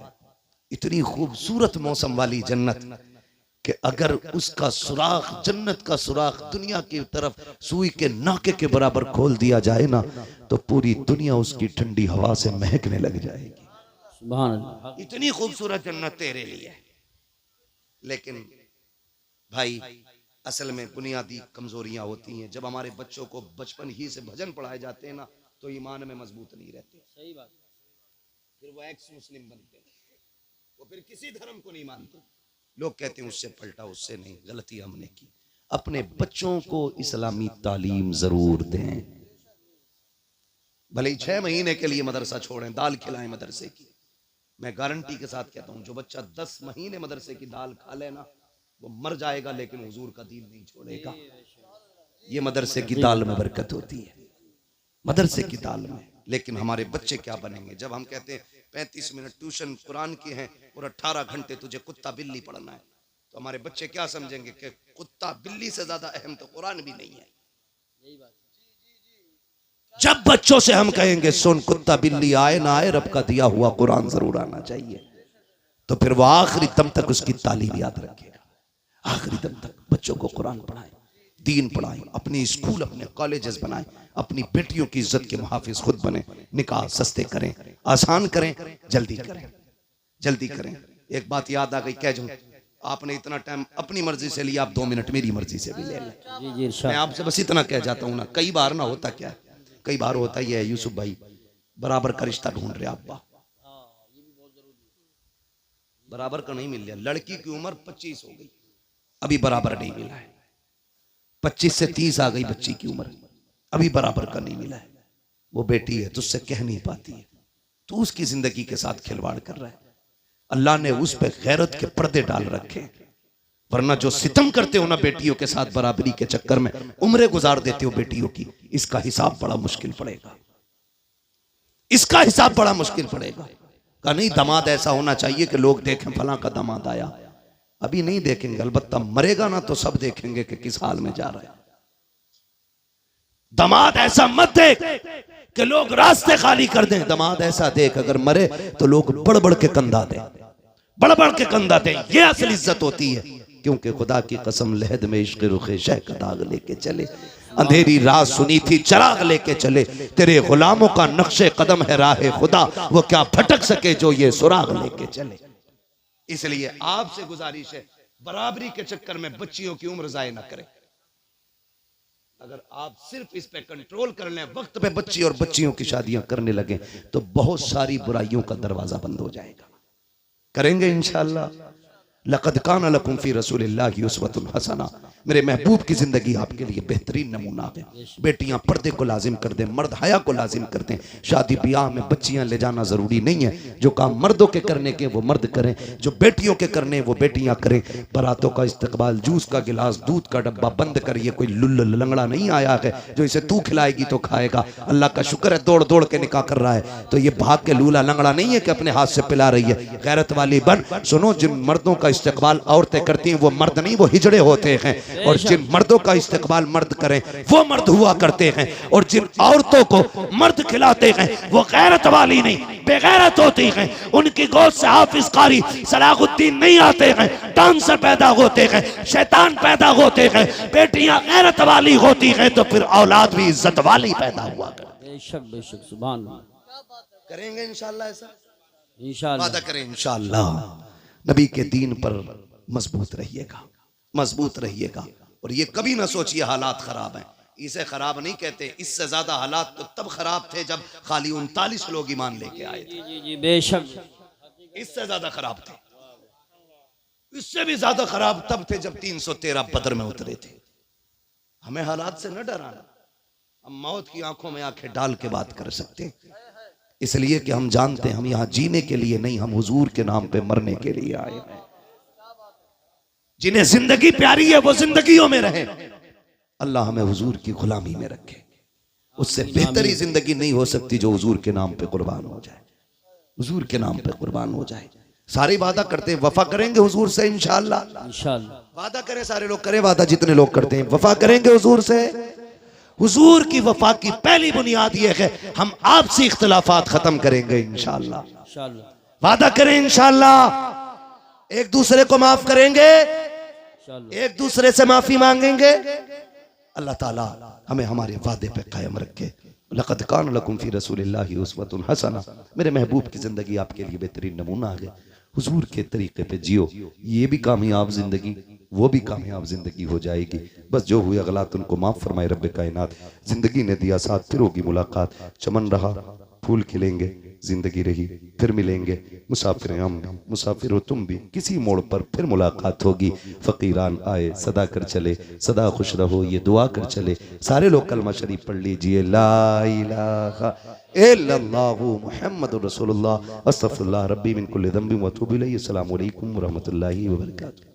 इतनी खूबसूरत मौसम वाली जन्नत कि अगर उसका सुराख, जन्नत का सुराख दुनिया की तरफ सुई के नाके के बराबर खोल दिया जाए ना, तो पूरी दुनिया उसकी ठंडी हवा से महकने लग जाएगी। सुभान अल्लाह। इतनी खूबसूरत जन्नत तेरे लिए। लेकिन भाई असल में बुनियादी कमजोरियां होती हैं। जब हमारे बच्चों को बचपन ही से भजन पढ़ाए जाते हैं ना, तो ईमान में मजबूत नहीं रहते। सही बात। फिर वो एक्स मुस्लिम बनते हैं, वो फिर किसी धर्म को नहीं मानते। लोग कहते हैं उससे पलटा, उससे नहीं, गलती हमने की। अपने बच्चों को इस्लामी तालीम जरूर दें, भले ही 6 महीने के लिए मदरसा छोड़ें, दाल खिलाएं मदरसे की। मैं गारंटी के साथ कहता हूं, जो बच्चा 10 महीने मदरसे की दाल खा लेना वो मर जाएगा, लेकिन हुजूर का दीन नहीं छोड़ेगा। ये मदरसे की दाल में बरकत होती है, मदरसे की दाल में। लेकिन हमारे बच्चे क्या बनेंगे जब हम कहते हैं 35 मिनट ट्यूशन कुरान की है और 18 घंटे तुझे कुत्ता बिल्ली पढ़ना है, तो हमारे बच्चे क्या समझेंगे कि कुत्ता बिल्ली से ज्यादा अहम तो कुरान भी नहीं है। जब बच्चों से हम कहेंगे सुन, कुत्ता बिल्ली आए ना आए, रब का दिया हुआ कुरान जरूर आना चाहिए, तो फिर वो आखिरी दम तक उसकी तालीम याद रखेगा। आखिरी दम तक बच्चों को कुरान पढ़ाएं, दीन पढ़ाएं, अपने स्कूल अपने कॉलेजेस बनाएं, अपनी बेटियों की इज्जत के मुहाफिज खुद बने, निकाह सस्ते करें, आसान करें, जल्दी करें, जल्दी करें। एक बात याद आ गई, कह दूं, आपने इतना टाइम अपनी मर्जी से लिया, आप 2 मिनट मेरी मर्जी से भी ले लें। जी जी इरशाद। मैं आपसे बस इतना कह जाता हूं ना, कई बार ना होता क्या है, कई बार होता ही है यूसुफ भाई, बराबर का रिश्ता ढूंढ रहे अब्बा, बराबर का नहीं मिल रहा। लड़की की उम्र 25 हो गई, अभी बराबर नहीं मिला है। 25 से 30 आ गई बच्ची की उम्र, अभी बराबर का नहीं मिला है। वो बेटी है, तुझसे कह नहीं पाती है, तू उसकी जिंदगी के साथ खिलवाड़ कर रहा है। अल्लाह ने उस पे गैरत के पर्दे डाल रखे, वरना जो सितम करते हो ना बेटियों के साथ बराबरी के चक्कर में, उम्रें गुजार देते हो बेटियों की, इसका हिसाब बड़ा मुश्किल पड़ेगा, इसका हिसाब बड़ा मुश्किल पड़ेगा। का नहीं, दामाद ऐसा होना चाहिए कि लोग देखें फलां का दामाद आया। अभी नहीं देखेंगे, अलबत्ता मरेगा ना तो सब देखेंगे कि किस हाल में जा रहा है। दामाद ऐसा मत देख कि लोग रास्ते खाली कर दें, दामाद ऐसा देख अगर मरे तो लोग बढ़ बढ़ के कंधा दें, बढ़ बढ़ के कंधा दें। ये असल इज्जत होती है, क्योंकि खुदा की कसम लहद में इश्क़ रुखे शह का दाग लेके चले, अंधेरी रात सुनी थी चराग लेके चले, तेरे गुलामों का नक्शे कदम है राह खुदा, वो क्या भटक सके जो ये सुराग लेके चले। इसलिए आपसे गुजारिश है, बराबरी के चक्कर में बच्चियों की उम्र जाया ना करें। अगर आप सिर्फ इस पे कंट्रोल कर लें, वक्त पे बच्ची और बच्चियों की शादियां करने लगे, तो बहुत सारी बुराइयों का दरवाजा बंद हो जाएगा। करेंगे इंशाअल्लाह। लक़द कान लकुम फ़ी रसूलिल्लाहि उस्वतुन हसना, मेरे महबूब की जिंदगी आपके लिए बेहतरीन नमूना है। बेटियां पर्दे को लाजिम कर दें, मर्द हया को लाजिम कर दें। शादी ब्याह में बच्चियां ले जाना जरूरी नहीं है, जो काम मर्दों के करने के वो मर्द करें, जो बेटियों के करने वो बेटियां करें। बारातों का इस्तकबाल, जूस का गिलास, दूध का डब्बा बंद कर, ये कोई लुल्ल लंगड़ा नहीं आया है जो इसे तू खिलाएगी तो खाएगा। अल्लाह का शुक्र है दौड़ दौड़ के निकाह कर रहा है, तो ये भाग के लूला लंगड़ा नहीं है कि अपने हाथ से पिला रही है। गैरत वाली बन। सुनो, जिन मर्दों का इस्तकबाल औरतें करती हैं वो मर्द नहीं, वो हिजड़े होते हैं, और जिन मर्दों का इस्तकबाल मर्द करें वो मर्द हुआ करते हैं, और जिन औरतों को मर्द खिलाते हैं वो गैरत वाली नहीं, बेगैरत होती हैं। उनकी गोद से हाफिज कारी सलाहुद्दीन नहीं आते हैं, डांसर पैदा होते हैं, शैतान पैदा होते हैं। बेटियां गैरत वाली होती हैं तो फिर औलाद भी इज्जत वाली पैदा हुआ करती है। बेशक बेशक, सुभान अल्लाह। करेंगे इंशाअल्लाह, ऐसा इंशाअल्लाह वादा करें इंशाअल्लाह। नबी के दीन पर मजबूत रहिएगा, मजबूत रहिएगा, और ये कभी ना सोचिए हालात खराब हैं। इसे खराब नहीं कहते। इससे ज्यादा हालात तो तब खराब थे जब खाली 39 लोग ईमान लेके आए थे। जी जी बेशक। इससे ज्यादा खराब थे। इससे भी ज्यादा खराब तब थे जब 313 बदर में उतरे थे। हमें हालात से न डराना, हम मौत की आंखों में आंखें डाल के बात कर सकते हैं, इसलिए कि हम जानते हैं हम यहां जीने के लिए नहीं, हम हुजूर के नाम पे मरने के लिए आए हैं। जिन्हें जिंदगी प्यारी है वो जिंदगियों में रहे। अल्लाह हमें हुजूर की गुलामी में रखे। उससे बेहतरी जिंदगी नहीं हो सकती जो हुजूर के नाम पे कुर्बान हो जाए, हुजूर के नाम पे कुर्बान हो जाए। सारी वादा करते हैं वफा करेंगे हुजूर से इंशाअल्लाह। इंशाअल्लाह वादा करें, सारे लोग करें वादा, जितने लोग करते हैं वफा करेंगे हुजूर से। हुजूर की वफा की पहली बुनियाद यह है हम आपसी इख्तिलाफात खत्म करेंगे इंशाअल्लाह। इंशाअल्लाह वादा करें इंशाअल्लाह, एक दूसरे को माफ करेंगे, इंशाअल्लाह। एक दूसरे से माफी मांगेंगे। अल्लाह ताला हमें हमारे वादे पे कायम रखे। लक़द कान लकुम फी रसूलिल्लाहि उस्वतुन हसना। मेरे महबूब की जिंदगी आपके लिए बेहतरीन नमूना है। हुजूर के तरीके पे जियो, ये भी कामयाब जिंदगी, वो भी कामयाब जिंदगी हो जाएगी। बस जो हुए गलत उनको माफ फरमाए रब्बे कायनात। जिंदगी ने दिया साथ, फिर होगी मुलाकात। चमन रहा, फूल खिलेंगे, जिंदगी रही, फिर मिलेंगे। मुसाफिर हम भी, मुसाफिर हो तुम भी, किसी मोड़ पर फिर मुलाकात होगी। फकीरान आए सदा कर चले, सदा खुश रहो ये दुआ कर चले। सारे लोग कलमा शरीफ पढ़ लीजिए, ला इलाहा इल्लल्लाहु मुहम्मदुर रसूलुल्लाह, अस्तगफिरुल्लाह रब्बी मिन कुल्ली ज़ंबिन व अतूबु इलैहि। अस्सलामु अलैकुम व रहमतुल्लाहि व बरकातुहू।